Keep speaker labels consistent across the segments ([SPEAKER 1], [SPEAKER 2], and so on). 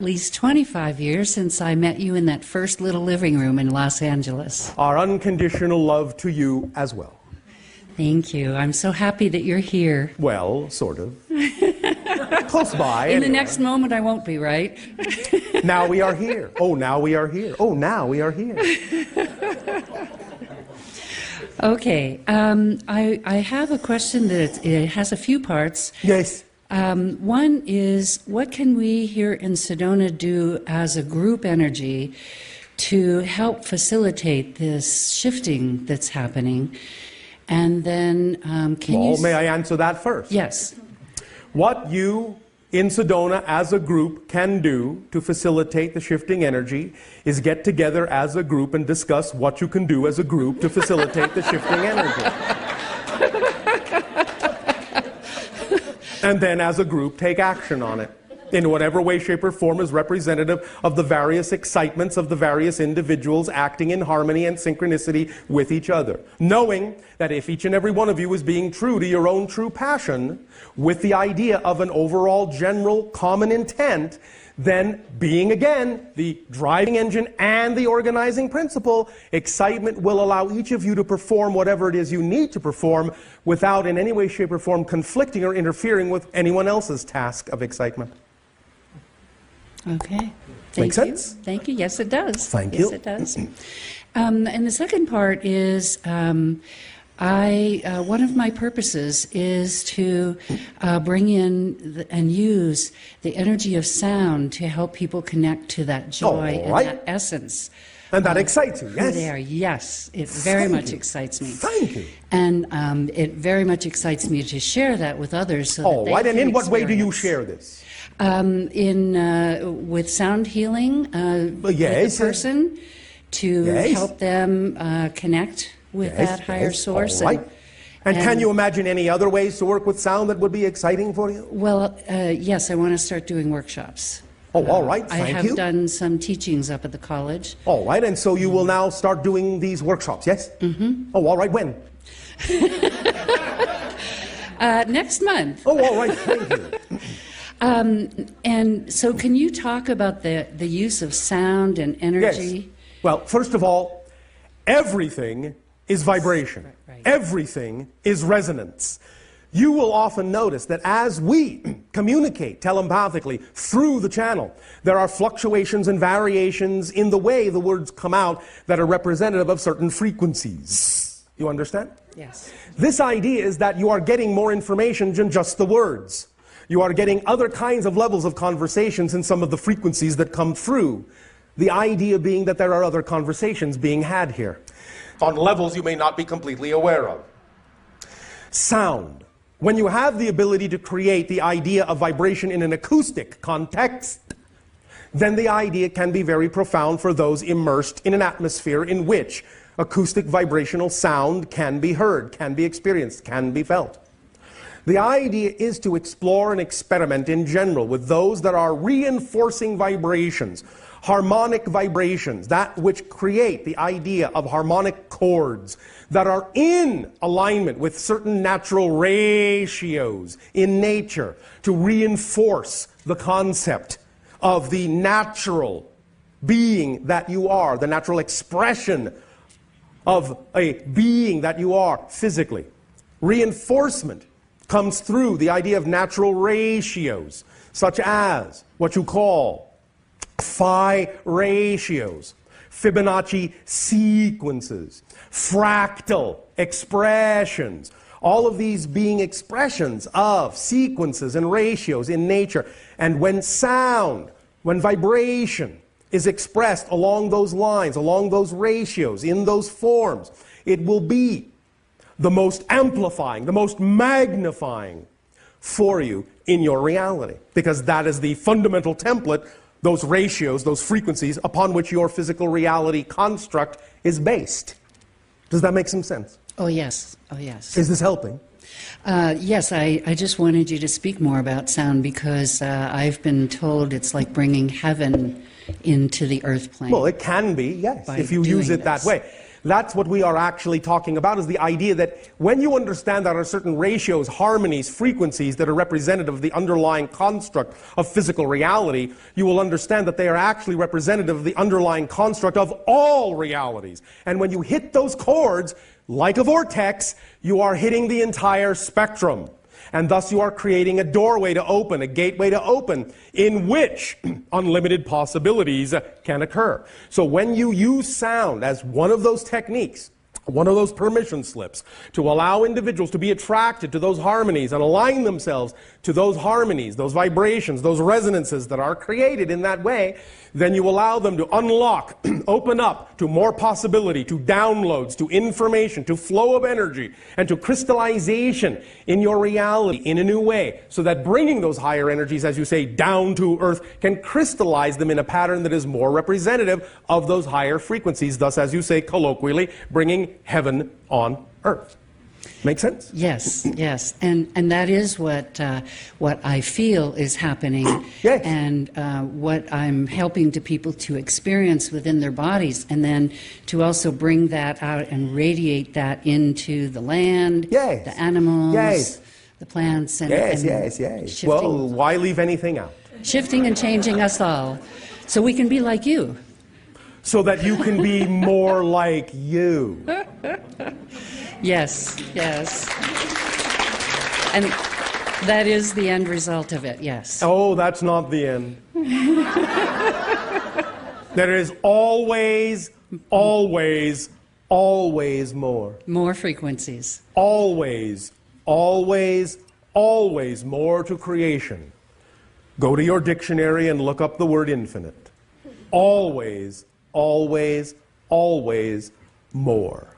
[SPEAKER 1] At least 25 years since I met you in that first little living room in Los Angeles.
[SPEAKER 2] Our unconditional love to you as well.
[SPEAKER 1] Thank you. I'm so happy that you're here.
[SPEAKER 2] Well, sort of. Close by.
[SPEAKER 1] In
[SPEAKER 2] anyway.
[SPEAKER 1] the next moment, I won't be, right?
[SPEAKER 2] Now we are here. Oh, now we are here. Oh, now we are here.
[SPEAKER 1] Okay. I have a question that it has a few parts.
[SPEAKER 2] Yes.
[SPEAKER 1] One is, what can we here in Sedona do as a group energy to help facilitate this shifting that's happening? And then,
[SPEAKER 2] May I answer that first?
[SPEAKER 1] Yes.
[SPEAKER 2] What you in Sedona as a group can do to facilitate the shifting energy is get together as a group and discuss what you can do as a group to facilitate the shifting energy. And then as a group take action on it in whatever way, shape, or form is representative of the various excitements of the various individuals acting in harmony and synchronicity with each other. Knowing that if each and every one of you is being true to your own true passion with the idea of an overall general common intent, then being again the driving engine and the organizing principle, excitement will allow each of you to perform whatever it is you need to perform without in any way, shape, or form conflicting or interfering with anyone else's task of excitement.
[SPEAKER 1] Okay.
[SPEAKER 2] Make sense?
[SPEAKER 1] Thank you. Yes, it does.
[SPEAKER 2] Thank you.
[SPEAKER 1] Yes, it does. And the second part is, one of my purposes is to bring in and use the energy of sound to help people connect to that joy and that essence.
[SPEAKER 2] And that excites you, yes?
[SPEAKER 1] They are, yes. It very much excites me.
[SPEAKER 2] Thank you.
[SPEAKER 1] And it very much excites me to share that with others. So
[SPEAKER 2] Oh,
[SPEAKER 1] that
[SPEAKER 2] right.
[SPEAKER 1] they
[SPEAKER 2] And
[SPEAKER 1] can
[SPEAKER 2] in what way do you
[SPEAKER 1] experience.
[SPEAKER 2] share this?
[SPEAKER 1] With sound healing, with the person to help them connect with that higher source.
[SPEAKER 2] All right. And can you imagine any other ways to work with sound that would be exciting for you?
[SPEAKER 1] Well, yes, I want to start doing workshops.
[SPEAKER 2] Oh, all right.
[SPEAKER 1] I
[SPEAKER 2] Thank
[SPEAKER 1] have
[SPEAKER 2] you.
[SPEAKER 1] done some teachings up at the college.
[SPEAKER 2] All right. And so you will now start doing these workshops, yes? Mm-hmm. Oh, all right. When?
[SPEAKER 1] Next month.
[SPEAKER 2] Oh, all right. Thank you.
[SPEAKER 1] And so can you talk about the use of sound and energy?
[SPEAKER 2] Yes. Well, first of all, everything is vibration.
[SPEAKER 1] Right.
[SPEAKER 2] Everything is resonance. You will often notice that as we communicate telepathically through the channel, there are fluctuations and variations in the way the words come out that are representative of certain frequencies. You understand?
[SPEAKER 1] Yes.
[SPEAKER 2] This idea is that you are getting more information than just the words. You are getting other kinds of levels of conversations in some of the frequencies that come through. The idea being that there are other conversations being had here on levels you may not be completely aware of. Sound. When you have the ability to create the idea of vibration in an acoustic context, then the idea can be very profound for those immersed in an atmosphere in which acoustic vibrational sound can be heard, can be experienced, can be felt. The idea is to explore and experiment in general with those that are reinforcing vibrations, harmonic vibrations, that which create the idea of harmonic chords that are in alignment with certain natural ratios in nature to reinforce the concept of the natural being that you are, the natural expression of a being that you are physically. Reinforcement comes through the idea of natural ratios, such as what you call phi ratios, Fibonacci sequences, fractal expressions, all of these being expressions of sequences and ratios in nature. And when sound, when vibration is expressed along those lines, along those ratios, in those forms, it will be the most amplifying, the most magnifying for you in your reality. Because that is the fundamental template, those ratios, those frequencies upon which your physical reality construct is based. Does that make some sense?
[SPEAKER 1] Oh, yes. Oh, yes.
[SPEAKER 2] Is this helping?
[SPEAKER 1] Yes, I just wanted you to speak more about sound because I've been told it's like bringing heaven into the earth plane.
[SPEAKER 2] Well, it can be, yes, if you use it that way. That's what we are actually talking about, is the idea that when you understand that there are certain ratios, harmonies, frequencies that are representative of the underlying construct of physical reality, you will understand that they are actually representative of the underlying construct of all realities. And when you hit those chords, like a vortex, you are hitting the entire spectrum. And thus you are creating a doorway to open, a gateway to open, in which unlimited possibilities can occur. So when you use sound as one of those techniques, one of those permission slips, to allow individuals to be attracted to those harmonies and align themselves to those harmonies, those vibrations, those resonances that are created in that way, then you allow them to unlock, open up to more possibility, to downloads, to information, to flow of energy, and to crystallization in your reality in a new way, so that bringing those higher energies, as you say, down to earth, can crystallize them in a pattern that is more representative of those higher frequencies, thus, as you say, colloquially, bringing heaven on earth. Make sense?
[SPEAKER 1] Yes, yes, and that is what I feel is happening,
[SPEAKER 2] Yes.
[SPEAKER 1] and what I'm helping to people to experience within their bodies, and then to also bring that out and radiate that into the land,
[SPEAKER 2] Yes.
[SPEAKER 1] the animals,
[SPEAKER 2] Yes.
[SPEAKER 1] the plants, and
[SPEAKER 2] Yes,
[SPEAKER 1] and
[SPEAKER 2] yes, yes.
[SPEAKER 1] shifting,
[SPEAKER 2] Well, why leave anything out?
[SPEAKER 1] shifting and changing us all, so we can be like you.
[SPEAKER 2] So that you can be more like you.
[SPEAKER 1] Yes, yes. And that is the end result of it, yes.
[SPEAKER 2] Oh, that's not the end. There is always, always, always more.
[SPEAKER 1] More frequencies.
[SPEAKER 2] Always, always, always more to creation. Go to your dictionary and look up the word infinite. Always, always, always more.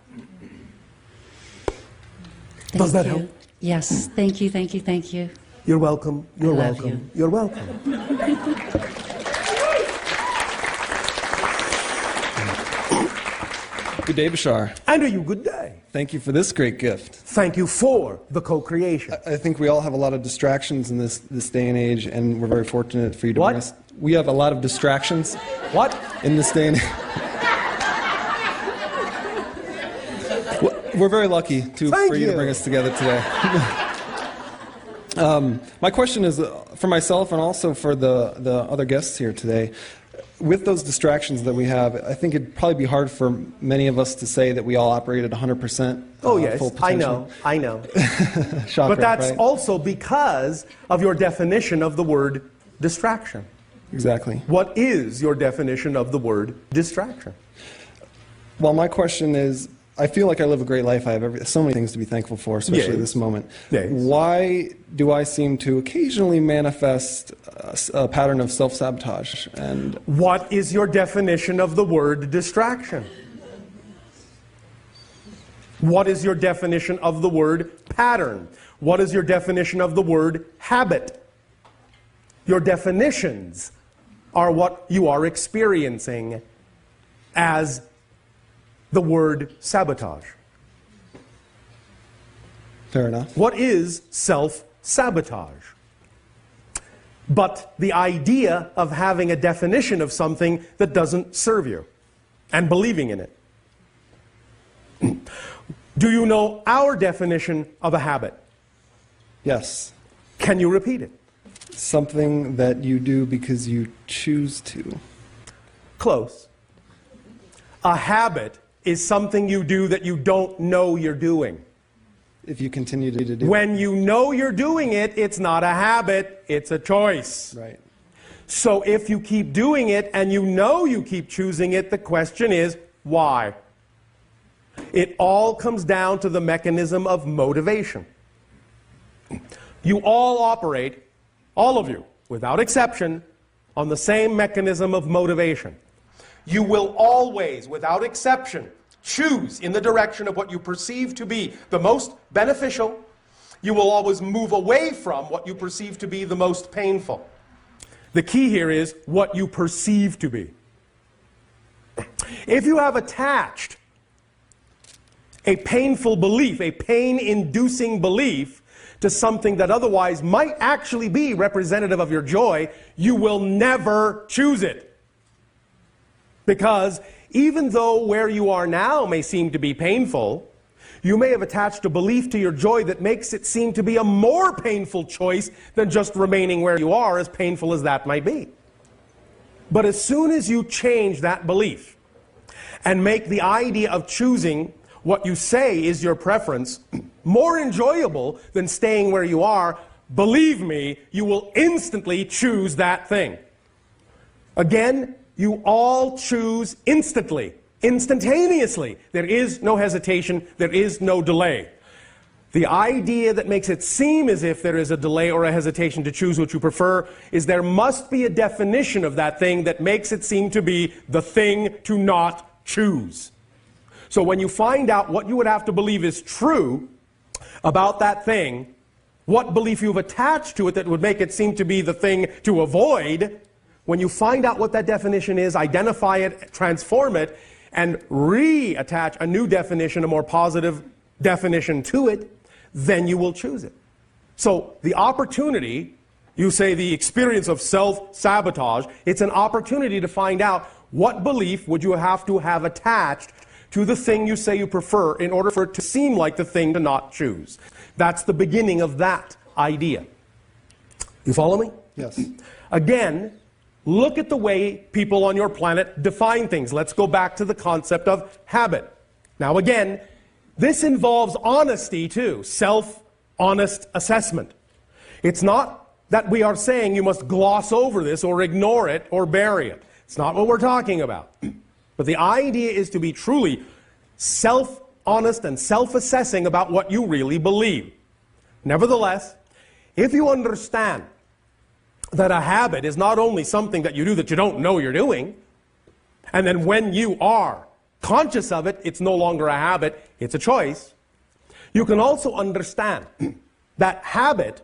[SPEAKER 2] Does that help?
[SPEAKER 1] Yes. Thank you, thank you, thank you.
[SPEAKER 2] You're welcome. You're
[SPEAKER 1] love
[SPEAKER 2] welcome. You're welcome.
[SPEAKER 3] Good day, Bashar.
[SPEAKER 2] And you good day.
[SPEAKER 3] Thank you for this great gift.
[SPEAKER 2] Thank you for the co-creation.
[SPEAKER 3] I think we all have a lot of distractions in this day and age, and we're very fortunate for you to
[SPEAKER 2] What?
[SPEAKER 3] bring us. We have a lot of distractions
[SPEAKER 2] What?
[SPEAKER 3] in this day and age. We're very lucky for you to bring us together today. My question is for myself and also for the other guests here today. With those distractions that we have, I think it'd probably be hard for many of us to say that we all operate at 100%.
[SPEAKER 2] Oh, yes,
[SPEAKER 3] full potential.
[SPEAKER 2] I know.
[SPEAKER 3] Chakra,
[SPEAKER 2] But that's
[SPEAKER 3] right?
[SPEAKER 2] also because of your definition of the word distraction.
[SPEAKER 3] Exactly.
[SPEAKER 2] What is your definition of the word distraction?
[SPEAKER 3] Well, my question is, I feel like I live a great life. I have so many things to be thankful for, especially
[SPEAKER 2] Yes.
[SPEAKER 3] this moment.
[SPEAKER 2] Yes.
[SPEAKER 3] Why do I seem to occasionally manifest a pattern of self-sabotage? And
[SPEAKER 2] What is your definition of the word distraction? What is your definition of the word pattern? What is your definition of the word habit? Your definitions are what you are experiencing as the word sabotage.
[SPEAKER 3] fair enough.
[SPEAKER 2] What is self-sabotage? But the idea of having a definition of something that doesn't serve you and believing in it. Do you know our definition of a habit?
[SPEAKER 3] Yes.
[SPEAKER 2] Can you repeat it?
[SPEAKER 3] Something that you do because you choose to.
[SPEAKER 2] Close. A habit is something you do that you don't know you're doing.
[SPEAKER 3] If you continue to do
[SPEAKER 2] When you know you're doing it, it's not a habit, it's a choice.
[SPEAKER 3] Right.
[SPEAKER 2] So if you keep doing it and you know you keep choosing it, the question is, why? It all comes down to the mechanism of motivation. You all operate, all of you, without exception, on the same mechanism of motivation. You will always, without exception, choose in the direction of what you perceive to be the most beneficial. You will always move away from what you perceive to be the most painful. The key here is what you perceive to be. If you have attached a painful belief, a pain-inducing belief, to something that otherwise might actually be representative of your joy, you will never choose it. Because even though where you are now may seem to be painful, you may have attached a belief to your joy that makes it seem to be a more painful choice than just remaining where you are, as painful as that might be. But as soon as you change that belief and make the idea of choosing what you say is your preference more enjoyable than staying where you are, believe me, you will instantly choose that thing. Again, you all choose instantly. Instantaneously. There is no hesitation, there is no delay. The idea that makes it seem as if there is a delay or a hesitation to choose what you prefer is there must be a definition of that thing that makes it seem to be the thing to not choose. So when you find out what you would have to believe is true about that thing, what belief you've attached to it that would make it seem to be the thing to avoid, when you find out what that definition is, identify it, transform it, and reattach a new definition, a more positive definition to it, then you will choose it. So the opportunity, you say the experience of self-sabotage, it's an opportunity to find out what belief would you have to have attached to the thing you say you prefer in order for it to seem like the thing to not choose. That's the beginning of that idea. You follow me?
[SPEAKER 3] Yes.
[SPEAKER 2] Again, look at the way people on your planet define things. Let's go back to the concept of habit. Now again, this involves honesty too, self-honest assessment. It's not that we are saying you must gloss over this or ignore it or bury it. It's not what we're talking about. But the idea is to be truly self-honest and self-assessing about what you really believe. Nevertheless, if you understand that a habit is not only something that you do that you don't know you're doing, and then when you are conscious of it, it's no longer a habit, it's a choice. You can also understand that habit,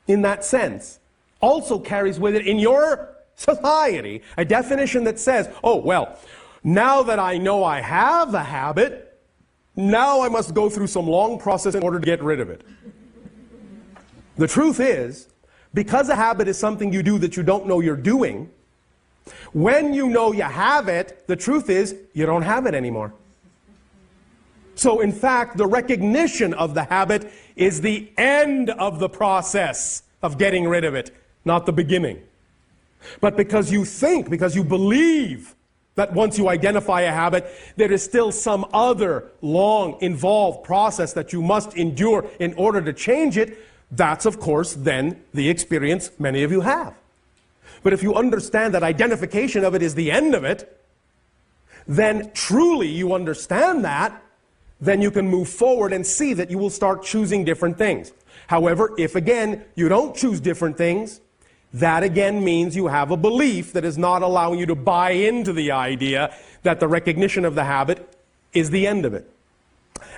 [SPEAKER 2] in that sense, also carries with it in your society a definition that says, oh, well, now that I know I have a habit, now I must go through some long process in order to get rid of it. The truth is, because a habit is something you do that you don't know you're doing, when you know you have it, the truth is you don't have it anymore. So in fact, the recognition of the habit is the end of the process of getting rid of it, not the beginning. But because you think, because you believe that once you identify a habit, there is still some other long, involved process that you must endure in order to change it, that's, of course, then the experience many of you have. But if you understand that identification of it is the end of it, then truly you understand that, then you can move forward and see that you will start choosing different things. However, if again you don't choose different things, that again means you have a belief that is not allowing you to buy into the idea that the recognition of the habit is the end of it.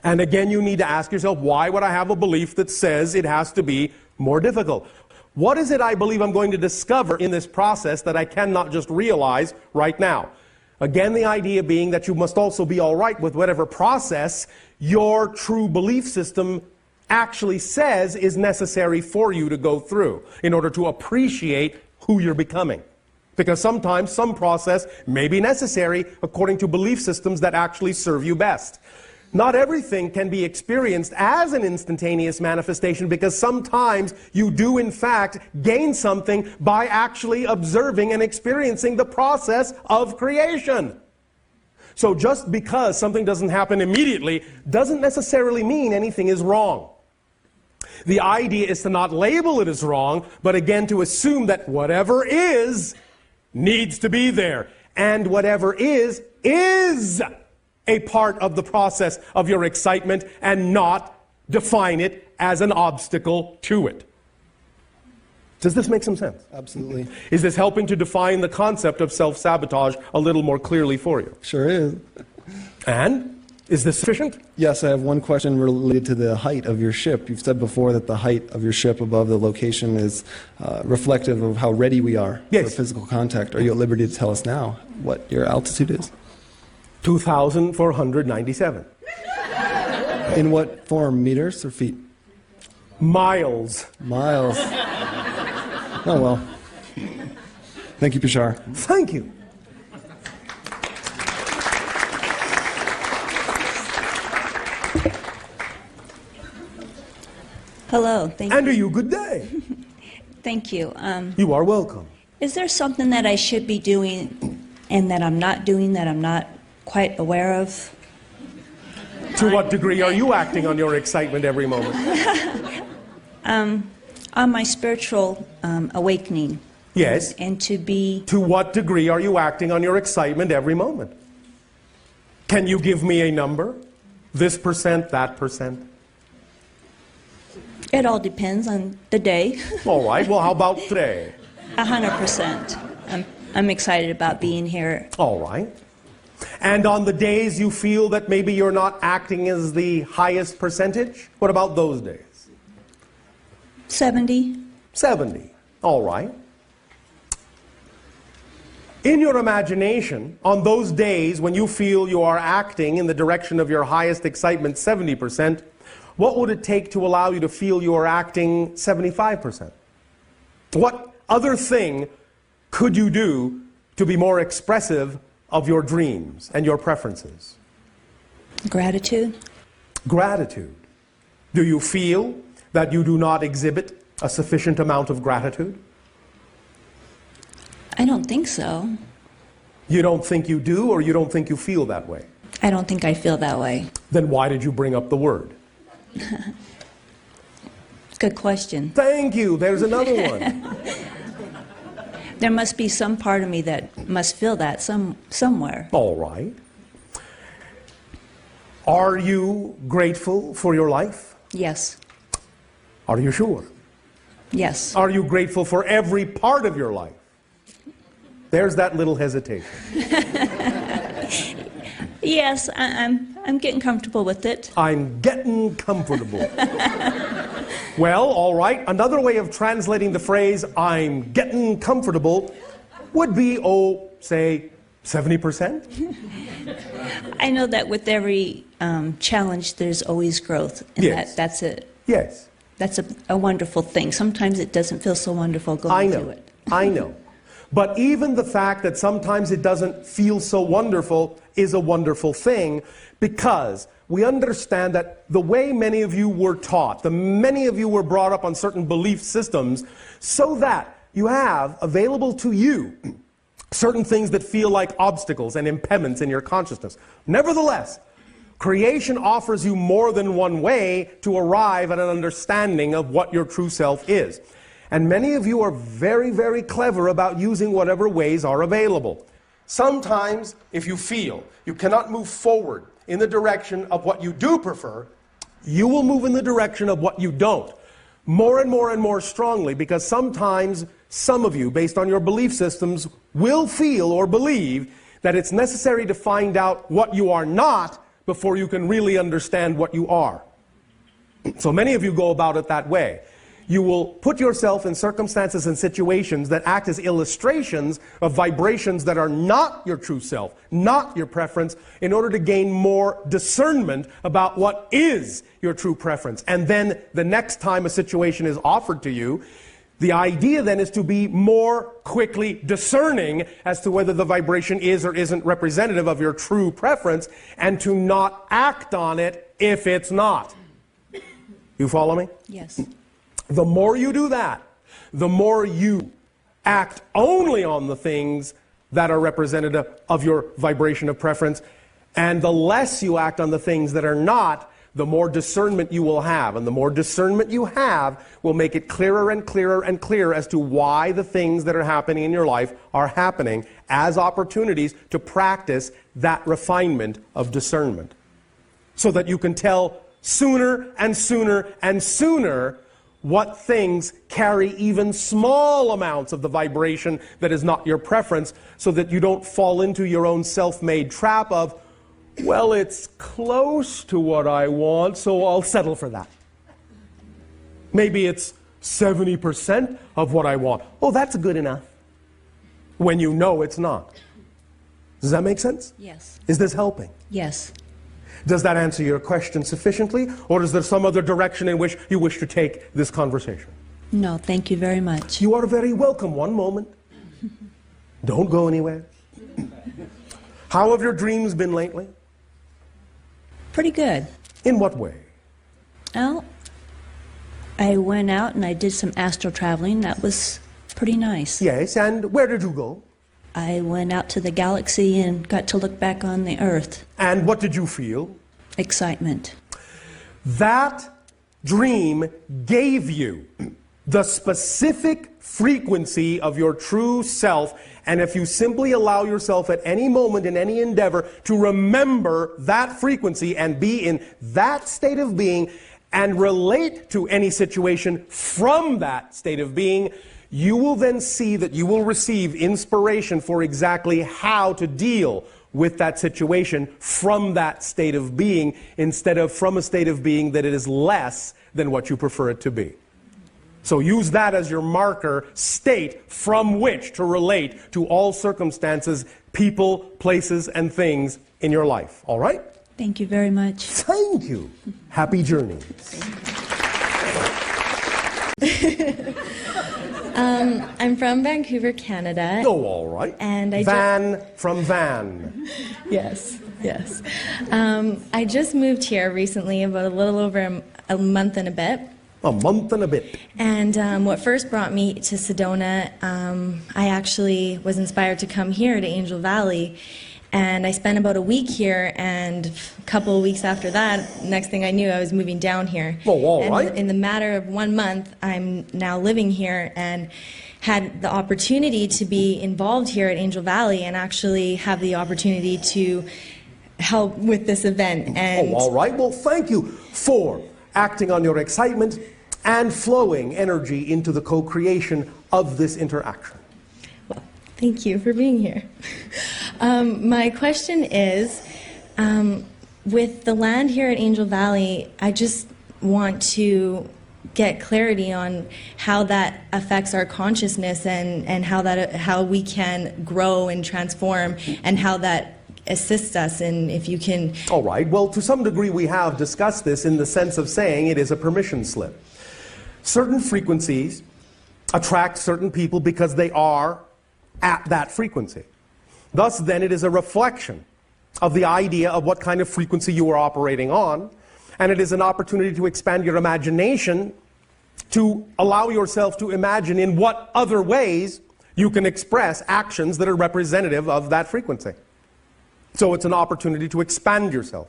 [SPEAKER 2] And again, you need to ask yourself, why would I have a belief that says it has to be more difficult? What is it I believe I'm going to discover in this process that I cannot just realize right now? Again, the idea being that you must also be all right with whatever process your true belief system actually says is necessary for you to go through in order to appreciate who you're becoming. Because sometimes some process may be necessary according to belief systems that actually serve you best. Not everything can be experienced as an instantaneous manifestation, because sometimes you do in fact gain something by actually observing and experiencing the process of creation. So just because something doesn't happen immediately doesn't necessarily mean anything is wrong. The idea is to not label it as wrong, but again to assume that whatever is needs to be there. And whatever is a part of the process of your excitement, and not define it as an obstacle to it. Does this make some sense?
[SPEAKER 3] Absolutely.
[SPEAKER 2] Is this helping to define the concept of self-sabotage a little more clearly for you?
[SPEAKER 3] Sure is.
[SPEAKER 2] And is this sufficient?
[SPEAKER 3] Yes, I have one question related to the height of your ship. You've said before that the height of your ship above the location is reflective of how ready we are for physical contact. Are you at liberty to tell us now what your altitude is?
[SPEAKER 2] 2,497.
[SPEAKER 3] In what form, meters or feet?
[SPEAKER 2] Miles.
[SPEAKER 3] Miles. Oh well. Thank you, Bashar.
[SPEAKER 2] Thank you.
[SPEAKER 4] Hello, thank
[SPEAKER 2] And
[SPEAKER 4] you.
[SPEAKER 2] to you, good day.
[SPEAKER 4] Thank you.
[SPEAKER 2] You are welcome.
[SPEAKER 4] Is there something that I should be doing and that I'm not doing that I'm not quite aware of?
[SPEAKER 2] To what degree are you acting on your excitement every moment?
[SPEAKER 4] On my spiritual awakening.
[SPEAKER 2] Yes.
[SPEAKER 4] And to be...
[SPEAKER 2] To what degree are you acting on your excitement every moment? Can you give me a number? This percent, that percent?
[SPEAKER 4] It all depends on the day.
[SPEAKER 2] All right, well, how about today?
[SPEAKER 4] 100%. I'm excited about being here.
[SPEAKER 2] All right. And on the days you feel that maybe you're not acting as the highest percentage, what about those days?
[SPEAKER 4] 70.
[SPEAKER 2] 70. All right. In your imagination, on those days when you feel you are acting in the direction of your highest excitement, 70%, what would it take to allow you to feel you are acting 75%? What other thing could you do to be more expressive of your dreams and your preferences?
[SPEAKER 4] Gratitude.
[SPEAKER 2] Gratitude. Do you feel that you do not exhibit a sufficient amount of gratitude?
[SPEAKER 4] I don't think so.
[SPEAKER 2] You don't think you do, or you don't think you feel that way?
[SPEAKER 4] I don't think I feel that way.
[SPEAKER 2] Then why did you bring up the word?
[SPEAKER 4] Good question.
[SPEAKER 2] Thank you. There's another one.
[SPEAKER 4] There must be some part of me that must feel that somewhere.
[SPEAKER 2] All right. Are you grateful for your life?
[SPEAKER 4] Yes.
[SPEAKER 2] Are you sure?
[SPEAKER 4] Yes.
[SPEAKER 2] Are you grateful for every part of your life? There's that little hesitation.
[SPEAKER 4] Yes, I'm getting comfortable with it.
[SPEAKER 2] I'm getting comfortable. Well, all right. Another way of translating the phrase, I'm getting comfortable, would be, say, 70%?
[SPEAKER 4] I know that with every challenge, there's always growth. And
[SPEAKER 2] Yes.
[SPEAKER 4] that's it.
[SPEAKER 2] Yes.
[SPEAKER 4] That's a wonderful thing. Sometimes it doesn't feel so wonderful going through it.
[SPEAKER 2] I know. But even the fact that sometimes it doesn't feel so wonderful is a wonderful thing, because we understand that the way many of you were taught, many of you were brought up on certain belief systems, so that you have available to you certain things that feel like obstacles and impediments in your consciousness. Nevertheless, creation offers you more than one way to arrive at an understanding of what your true self is. And many of you are very, very clever about using whatever ways are available. Sometimes, if you feel you cannot move forward in the direction of what you do prefer, you will move in the direction of what you don't. More and more and more strongly, because sometimes some of you, based on your belief systems, will feel or believe that it's necessary to find out what you are not before you can really understand what you are. So many of you go about it that way. You will put yourself in circumstances and situations that act as illustrations of vibrations that are not your true self, not your preference, in order to gain more discernment about what is your true preference. And then the next time a situation is offered to you, the idea then is to be more quickly discerning as to whether the vibration is or isn't representative of your true preference, and to not act on it if it's not. You follow me?
[SPEAKER 4] Yes.
[SPEAKER 2] The more you do that, the more you act only on the things that are representative of your vibration of preference, and the less you act on the things that are not, the more discernment you will have. And the more discernment you have will make it clearer and clearer and clearer as to why the things that are happening in your life are happening as opportunities to practice that refinement of discernment. So that you can tell sooner and sooner and sooner what things carry even small amounts of the vibration that is not your preference, so that you don't fall into your own self-made trap of, well, it's close to what I want, so I'll settle for that. Maybe it's 70% of what I want. Oh, that's good enough. When you know it's not. Does that make sense?
[SPEAKER 4] Yes.
[SPEAKER 2] Is this helping?
[SPEAKER 4] Yes.
[SPEAKER 2] Does that answer your question sufficiently, or is there some other direction in which you wish to take this conversation?
[SPEAKER 4] No, thank you very much.
[SPEAKER 2] You are very welcome. One moment. Don't go anywhere. How have your dreams been lately?
[SPEAKER 4] Pretty good.
[SPEAKER 2] In what way?
[SPEAKER 4] Well, I went out and I did some astral traveling. That was pretty nice.
[SPEAKER 2] Yes, and where did you go?
[SPEAKER 4] I went out to the galaxy and got to look back on the Earth.
[SPEAKER 2] And what did you feel?
[SPEAKER 4] Excitement.
[SPEAKER 2] That dream gave you the specific frequency of your true self, and if you simply allow yourself at any moment in any endeavor to remember that frequency and be in that state of being and relate to any situation from that state of being, you will then see that you will receive inspiration for exactly how to deal with that situation from that state of being, instead of from a state of being that it is less than what you prefer it to be. So use that as your marker state from which to relate to all circumstances, people, places, and things in your life. All right?
[SPEAKER 4] Thank you very much.
[SPEAKER 2] Thank you. Happy journeys.
[SPEAKER 5] I'm from Vancouver, Canada.
[SPEAKER 2] Oh, all right.
[SPEAKER 5] And
[SPEAKER 2] Van from Van.
[SPEAKER 5] Yes, yes. I just moved here recently, about a little over a month and a bit.
[SPEAKER 2] A month and a bit.
[SPEAKER 5] And what first brought me to Sedona, I actually was inspired to come here to Angel Valley. And I spent about a week here, and a couple of weeks after that, next thing I knew, I was moving down here.
[SPEAKER 2] Oh, all
[SPEAKER 5] and
[SPEAKER 2] right.
[SPEAKER 5] In the matter of 1 month, I'm now living here and had the opportunity to be involved here at Angel Valley and actually have the opportunity to help with this event. And
[SPEAKER 2] Oh, all right. Well, thank you for acting on your excitement and flowing energy into the co-creation of this interaction.
[SPEAKER 5] Well, thank you for being here. My question is, with the land here at Angel Valley, I just want to get clarity on how that affects our consciousness and how we can grow and transform, and how that assists us, and if you can...
[SPEAKER 2] All right. Well, to some degree we have discussed this in the sense of saying it is a permission slip. Certain frequencies attract certain people because they are at that frequency. Thus, then, it is a reflection of the idea of what kind of frequency you are operating on, and it is an opportunity to expand your imagination, to allow yourself to imagine in what other ways you can express actions that are representative of that frequency. So it's an opportunity to expand yourself,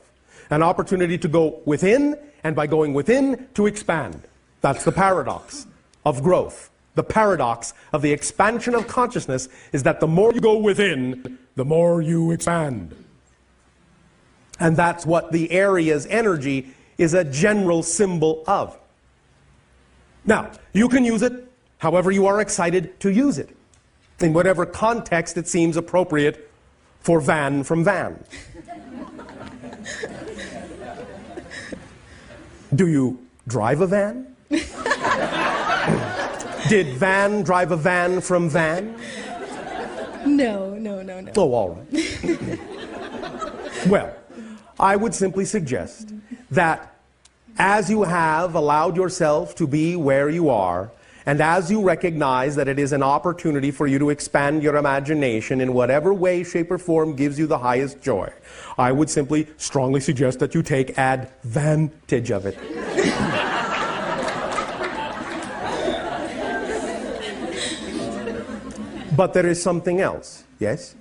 [SPEAKER 2] an opportunity to go within, and by going within, to expand. That's the paradox of growth. The paradox of the expansion of consciousness is that the more you go within, the more you expand. And that's what the area's energy is a general symbol of. Now, you can use it however you are excited to use it, in whatever context it seems appropriate for Van from Van. Do you drive a van? Did Van drive a van from Van?
[SPEAKER 5] No.
[SPEAKER 2] Oh, all right. Well, I would simply suggest that as you have allowed yourself to be where you are, and as you recognize that it is an opportunity for you to expand your imagination in whatever way, shape, or form gives you the highest joy, I would simply strongly suggest that you take advantage of it. But there is something else, yes?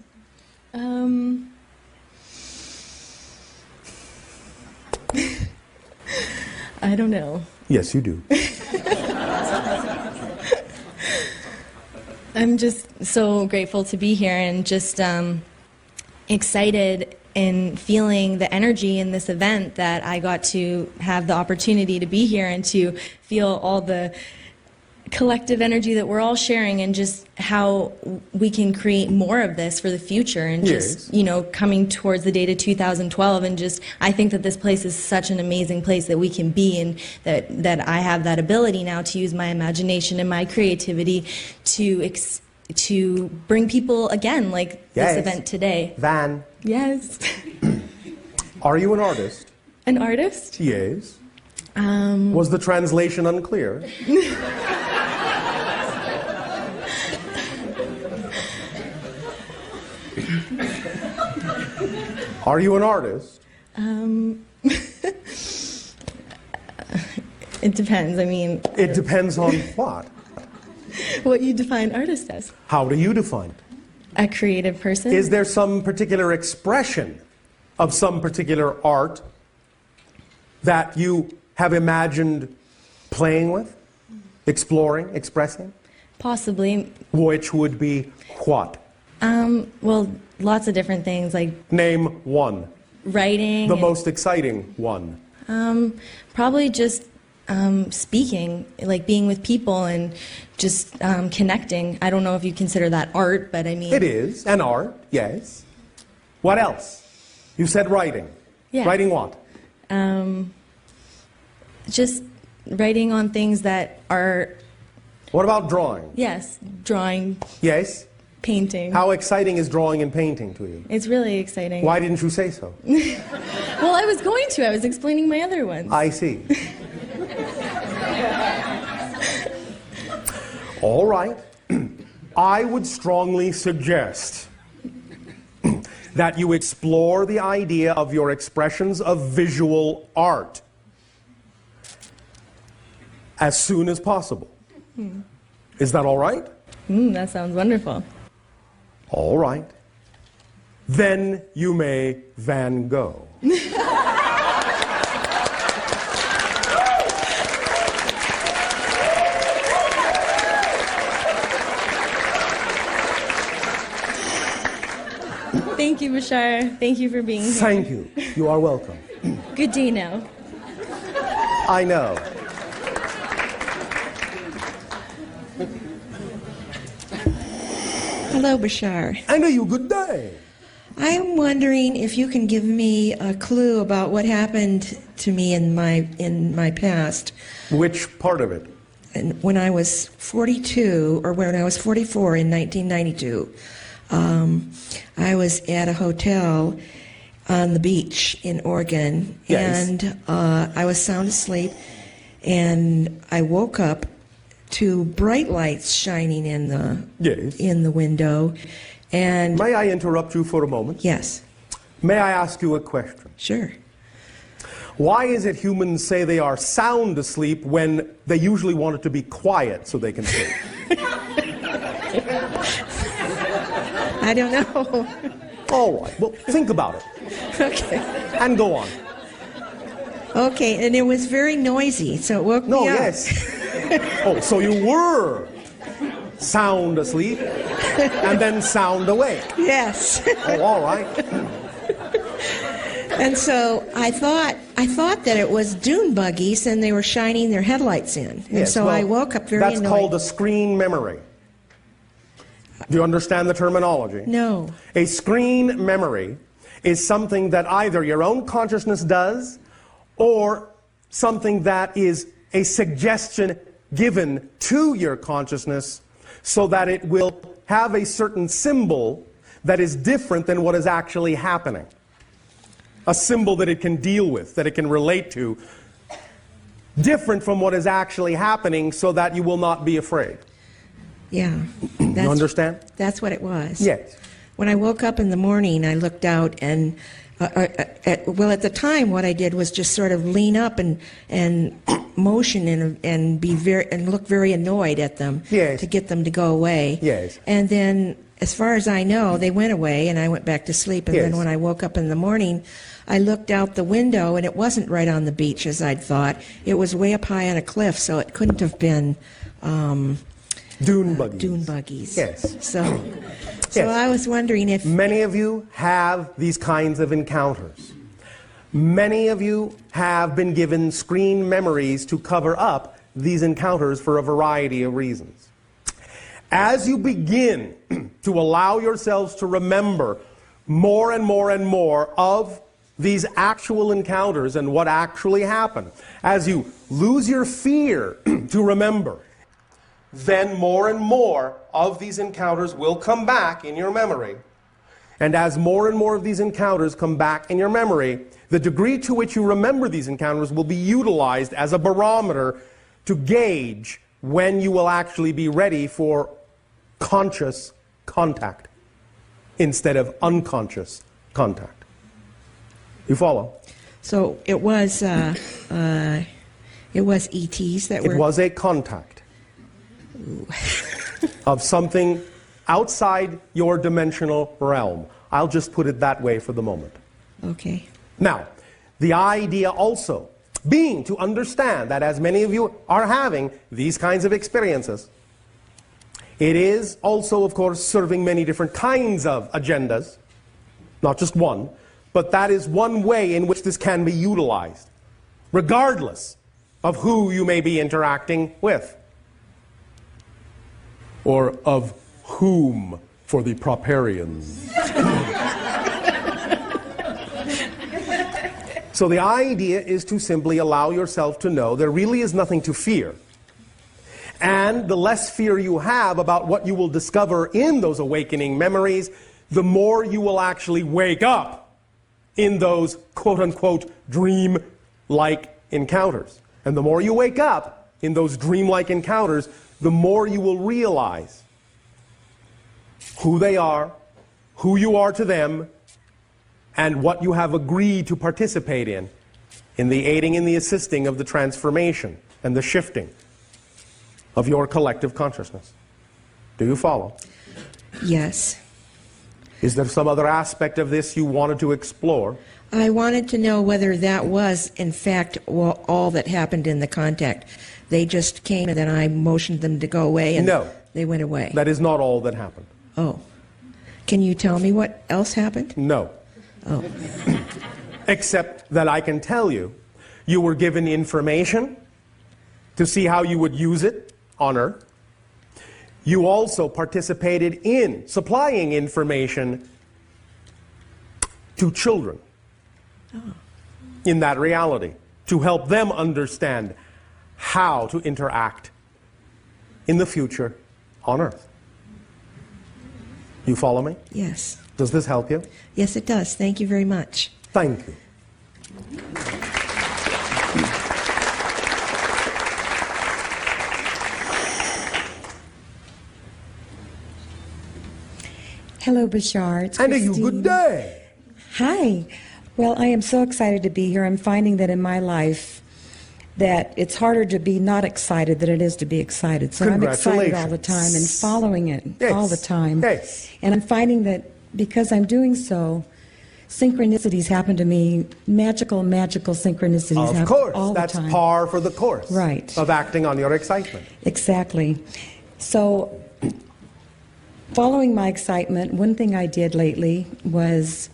[SPEAKER 5] I don't know.
[SPEAKER 2] Yes, you do.
[SPEAKER 5] I'm just so grateful to be here, and just excited in feeling the energy in this event, that I got to have the opportunity to be here and to feel all the collective energy that we're all sharing, and just how we can create more of this for the future, and just, you know, coming towards the date of 2012, and just, I think that this place is such an amazing place that we can be, and that I have that ability now to use my imagination and my creativity to bring people again, like this event today.
[SPEAKER 2] Van.
[SPEAKER 5] Yes.
[SPEAKER 2] Are you an artist?
[SPEAKER 5] An artist?
[SPEAKER 2] Yes. Was the translation unclear? Are you an artist?
[SPEAKER 5] It depends. I mean,
[SPEAKER 2] It depends on what?
[SPEAKER 5] what you define artist as.
[SPEAKER 2] How do you define it?
[SPEAKER 5] A creative person.
[SPEAKER 2] Is there some particular expression of some particular art that you have imagined playing with, exploring, expressing?
[SPEAKER 5] Possibly.
[SPEAKER 2] Which would be what?
[SPEAKER 5] Well, lots of different things like
[SPEAKER 2] Name one.
[SPEAKER 5] writing.
[SPEAKER 2] The
[SPEAKER 5] and,
[SPEAKER 2] most exciting one.
[SPEAKER 5] Probably just speaking, like being with people and just connecting. I don't know if you consider that art, but I mean.
[SPEAKER 2] It is an art, yes. What else? You said writing.
[SPEAKER 5] Yeah.
[SPEAKER 2] Writing what?
[SPEAKER 5] Just writing on things that are,
[SPEAKER 2] What about drawing?
[SPEAKER 5] yes, drawing,
[SPEAKER 2] Yes.
[SPEAKER 5] painting.
[SPEAKER 2] How exciting is drawing and painting to you?
[SPEAKER 5] It's really exciting.
[SPEAKER 2] Why didn't you say so?
[SPEAKER 5] Well, I was going to. I was explaining my other ones.
[SPEAKER 2] I see. All right. I would strongly suggest that you explore the idea of your expressions of visual art as soon as possible. Is that all right?
[SPEAKER 5] That sounds wonderful.
[SPEAKER 2] All right. Then you may Van Gogh.
[SPEAKER 5] Thank you, Bashar. Thank you for being here.
[SPEAKER 2] Thank you. You are welcome.
[SPEAKER 5] Good day now.
[SPEAKER 2] I know.
[SPEAKER 6] Hello, Bashar.
[SPEAKER 2] I know you. Good day.
[SPEAKER 6] I am wondering if you can give me a clue about what happened to me in my past.
[SPEAKER 2] Which part of it?
[SPEAKER 6] And when I was 42, or when I was 44 in 1992, I was at a hotel on the beach in Oregon,
[SPEAKER 2] Yes.
[SPEAKER 6] and I was sound asleep, and I woke up to bright lights shining in
[SPEAKER 2] Yes.
[SPEAKER 6] the window, and
[SPEAKER 2] May I interrupt you for a moment?
[SPEAKER 6] yes,
[SPEAKER 2] May I ask you a question?
[SPEAKER 6] sure.
[SPEAKER 2] Why is it humans say they are sound asleep when they usually want it to be quiet so they can sleep?
[SPEAKER 6] I don't know.
[SPEAKER 2] All right. Well, think about it
[SPEAKER 6] Okay.
[SPEAKER 2] and go on.
[SPEAKER 6] Okay, and it was very noisy, so it woke
[SPEAKER 2] No,
[SPEAKER 6] me up.
[SPEAKER 2] yes. Oh, so you were sound asleep and then sound awake.
[SPEAKER 6] Yes.
[SPEAKER 2] Oh, all right.
[SPEAKER 6] And so I thought that it was dune buggies and they were shining their headlights in. And
[SPEAKER 2] Yes,
[SPEAKER 6] so
[SPEAKER 2] well,
[SPEAKER 6] I woke up very
[SPEAKER 2] That's
[SPEAKER 6] annoyed.
[SPEAKER 2] called a screen memory. Do you understand the terminology?
[SPEAKER 6] No.
[SPEAKER 2] A screen memory is something that either your own consciousness does or something that is a suggestion given to your consciousness so that it will have a certain symbol that is different than what is actually happening. A symbol that it can deal with, that it can relate to, different from what is actually happening so that you will not be afraid.
[SPEAKER 6] Yeah.
[SPEAKER 2] You understand?
[SPEAKER 6] That's what it was.
[SPEAKER 2] Yes.
[SPEAKER 6] When I woke up in the morning, I looked out and, at the time, what I did was just sort of lean up and motion and look very annoyed at them.
[SPEAKER 2] Yes.
[SPEAKER 6] To get them to go away.
[SPEAKER 2] Yes.
[SPEAKER 6] And then, as far as I know, they went away, and I went back to sleep. And
[SPEAKER 2] Yes.
[SPEAKER 6] then when I woke up in the morning, I looked out the window, and it wasn't right on the beach as I'd thought. It was way up high on a cliff, so it couldn't have been.
[SPEAKER 2] Dune buggies.
[SPEAKER 6] Dune buggies.
[SPEAKER 2] Yes.
[SPEAKER 6] So
[SPEAKER 2] Yes.
[SPEAKER 6] I was wondering if
[SPEAKER 2] Many of you have these kinds of encounters. Many of you have been given screen memories to cover up these encounters for a variety of reasons. As you begin to allow yourselves to remember more and more and more of these actual encounters and what actually happened, as you lose your fear to remember, then more and more of these encounters will come back in your memory. And as more and more of these encounters come back in your memory, the degree to which you remember these encounters will be utilized as a barometer to gauge when you will actually be ready for conscious contact instead of unconscious contact. You follow?
[SPEAKER 6] So it was It was ETs that were...
[SPEAKER 2] It was a contact of something outside your dimensional realm. I'll just put it that way for the moment.
[SPEAKER 6] Okay.
[SPEAKER 2] Now, the idea also being to understand that as many of you are having these kinds of experiences, it is also, of course, serving many different kinds of agendas, not just one, but that is one way in which this can be utilized, regardless of who you may be interacting with, or of whom for the Properians. So the idea is to simply allow yourself to know there really is nothing to fear. And the less fear you have about what you will discover in those awakening memories, the more you will actually wake up in those quote-unquote dream-like encounters. And the more you wake up in those dream-like encounters, the more you will realize who they are, who you are to them, and what you have agreed to participate in the aiding and the assisting of the transformation and the shifting of your collective consciousness. Do you follow?
[SPEAKER 6] Yes.
[SPEAKER 2] Is there some other aspect of this you wanted to explore?
[SPEAKER 6] I wanted to know whether that was, in fact, all that happened in the contact. They just came and then I motioned them to go away and
[SPEAKER 2] No.
[SPEAKER 6] They went away.
[SPEAKER 2] That is not all that happened.
[SPEAKER 6] Oh. Can you tell me what else happened?
[SPEAKER 2] No.
[SPEAKER 6] Oh.
[SPEAKER 2] Except that I can tell you, you were given information to see how you would use it on Earth. You also participated in supplying information to children in that reality to help them understand how to interact in the future on Earth. You follow me?
[SPEAKER 6] Yes.
[SPEAKER 2] Does this help you?
[SPEAKER 6] Yes, it does. Thank you very much.
[SPEAKER 2] Thank you.
[SPEAKER 7] Hello, Bashar. It's
[SPEAKER 2] And a you
[SPEAKER 7] Christine.
[SPEAKER 2] good day.
[SPEAKER 7] Hi. Well, I am so excited to be here. I'm finding that in my life that it's harder to be not excited than it is to be excited. So I'm excited all the time and following it all the time.
[SPEAKER 2] Yes.
[SPEAKER 7] And I'm finding that because I'm doing so, synchronicities happen to me, magical synchronicities
[SPEAKER 2] Of
[SPEAKER 7] happen
[SPEAKER 2] course,
[SPEAKER 7] all
[SPEAKER 2] that's
[SPEAKER 7] the time.
[SPEAKER 2] par for the course
[SPEAKER 7] Right.
[SPEAKER 2] of acting on your excitement.
[SPEAKER 7] Exactly. So, following my excitement, one thing I did lately was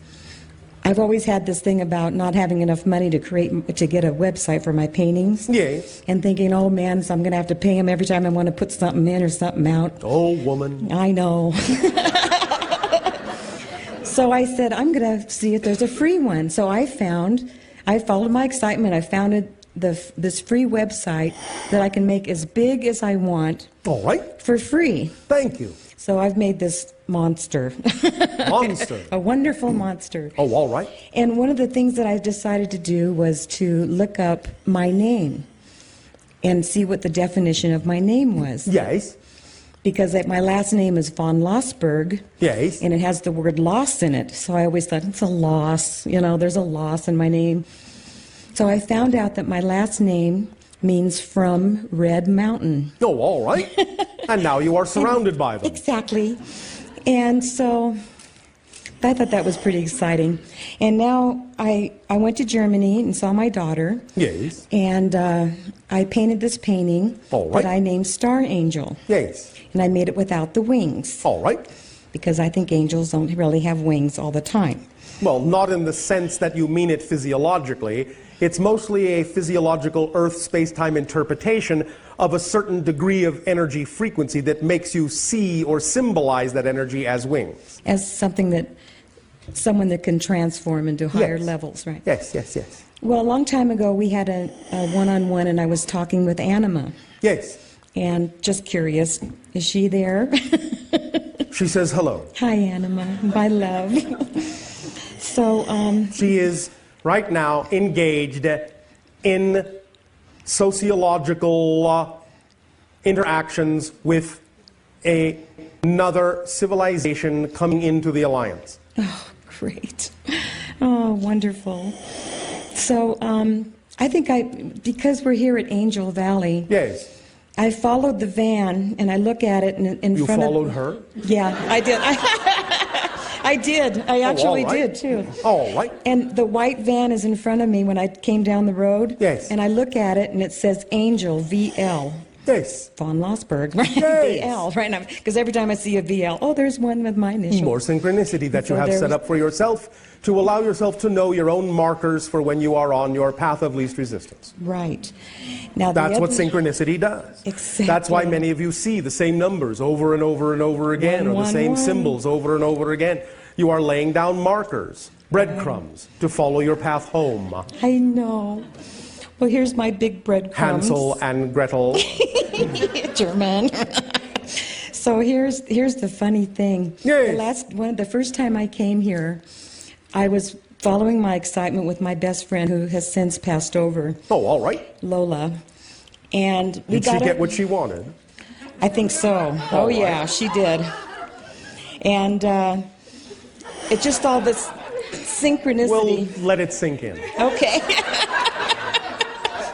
[SPEAKER 7] I've always had this thing about not having enough money to get a website for my paintings.
[SPEAKER 2] Yes.
[SPEAKER 7] And thinking, oh man, so I'm going to have to pay him every time I want to put something in or something out.
[SPEAKER 2] Oh, woman.
[SPEAKER 7] I know. So I said, I'm going to see if there's a free one. So I followed my excitement. I found this free website that I can make as big as I want.
[SPEAKER 2] All right.
[SPEAKER 7] For free.
[SPEAKER 2] Thank you.
[SPEAKER 7] So I've made this monster.
[SPEAKER 2] Monster.
[SPEAKER 7] A wonderful monster.
[SPEAKER 2] Oh, all right.
[SPEAKER 7] And one of the things that I decided to do was to look up my name and see what the definition of my name was.
[SPEAKER 2] Yes.
[SPEAKER 7] Because my last name is von Lossberg.
[SPEAKER 2] Yes.
[SPEAKER 7] And it has the word loss in it. So I always thought, it's a loss. There's a loss in my name. So I found out that my last name means from Red Mountain.
[SPEAKER 2] Oh, all right. And now you are surrounded by them.
[SPEAKER 7] Exactly. And so I thought that was pretty exciting. And now I went to Germany and saw my daughter.
[SPEAKER 2] Yes.
[SPEAKER 7] And I painted this painting
[SPEAKER 2] All right.
[SPEAKER 7] that I named Star Angel.
[SPEAKER 2] Yes.
[SPEAKER 7] And I made it without the wings.
[SPEAKER 2] All right.
[SPEAKER 7] Because I think angels don't really have wings all the time.
[SPEAKER 2] Well, not in the sense that you mean it physiologically. It's mostly a physiological Earth space-time interpretation of a certain degree of energy frequency that makes you see or symbolize that energy as wings.
[SPEAKER 7] As someone that can transform into higher levels, right?
[SPEAKER 2] Yes, yes, yes.
[SPEAKER 7] Well, a long time ago, we had a one-on-one, and I was talking with Anima.
[SPEAKER 2] Yes.
[SPEAKER 7] And just curious, is she there?
[SPEAKER 2] She says hello.
[SPEAKER 7] Hi, Anima, my love. So,
[SPEAKER 2] She is right now engaged in sociological interactions with another civilization coming into the alliance.
[SPEAKER 7] oh, great. Oh, wonderful. So, I think because we're here at Angel Valley,
[SPEAKER 2] Yes.
[SPEAKER 7] I followed the van, and I look at it in
[SPEAKER 2] You
[SPEAKER 7] front of...
[SPEAKER 2] followed her?
[SPEAKER 7] Yeah, I did. I did. I actually
[SPEAKER 2] all right.
[SPEAKER 7] did, too.
[SPEAKER 2] All right.
[SPEAKER 7] And the white van is in front of me when I came down the road.
[SPEAKER 2] Yes.
[SPEAKER 7] And I look at it, and it says Angel, VL.
[SPEAKER 2] Yes.
[SPEAKER 7] Von Lossberg, right?
[SPEAKER 2] Yes.
[SPEAKER 7] VL, right now. Because every time I see a VL, oh, there's one with my initials.
[SPEAKER 2] More synchronicity that
[SPEAKER 7] So
[SPEAKER 2] you have
[SPEAKER 7] there's-
[SPEAKER 2] set up for yourself to allow yourself to know your own markers for when you are on your path of least resistance.
[SPEAKER 7] Right. Now, the
[SPEAKER 2] That's what
[SPEAKER 7] other-
[SPEAKER 2] synchronicity does.
[SPEAKER 7] Exactly.
[SPEAKER 2] That's why many of you see the same numbers over and over and over again, or the same
[SPEAKER 7] 111.
[SPEAKER 2] symbols over and over again. You are laying down markers, breadcrumbs, to follow your path home.
[SPEAKER 7] I know. Well, here's my big breadcrumbs.
[SPEAKER 2] Hansel and Gretel.
[SPEAKER 7] German. So here's the funny thing.
[SPEAKER 2] Yes.
[SPEAKER 7] The first time I came here, I was following my excitement with my best friend, who has since passed over,
[SPEAKER 2] Oh, all right.
[SPEAKER 7] Lola, and we
[SPEAKER 2] Did she
[SPEAKER 7] got
[SPEAKER 2] get
[SPEAKER 7] up-
[SPEAKER 2] what she wanted?
[SPEAKER 7] I think so. Oh
[SPEAKER 2] All
[SPEAKER 7] yeah,
[SPEAKER 2] right.
[SPEAKER 7] she did. And it's just all this synchronicity.
[SPEAKER 2] Well, let it sink in.
[SPEAKER 7] Okay.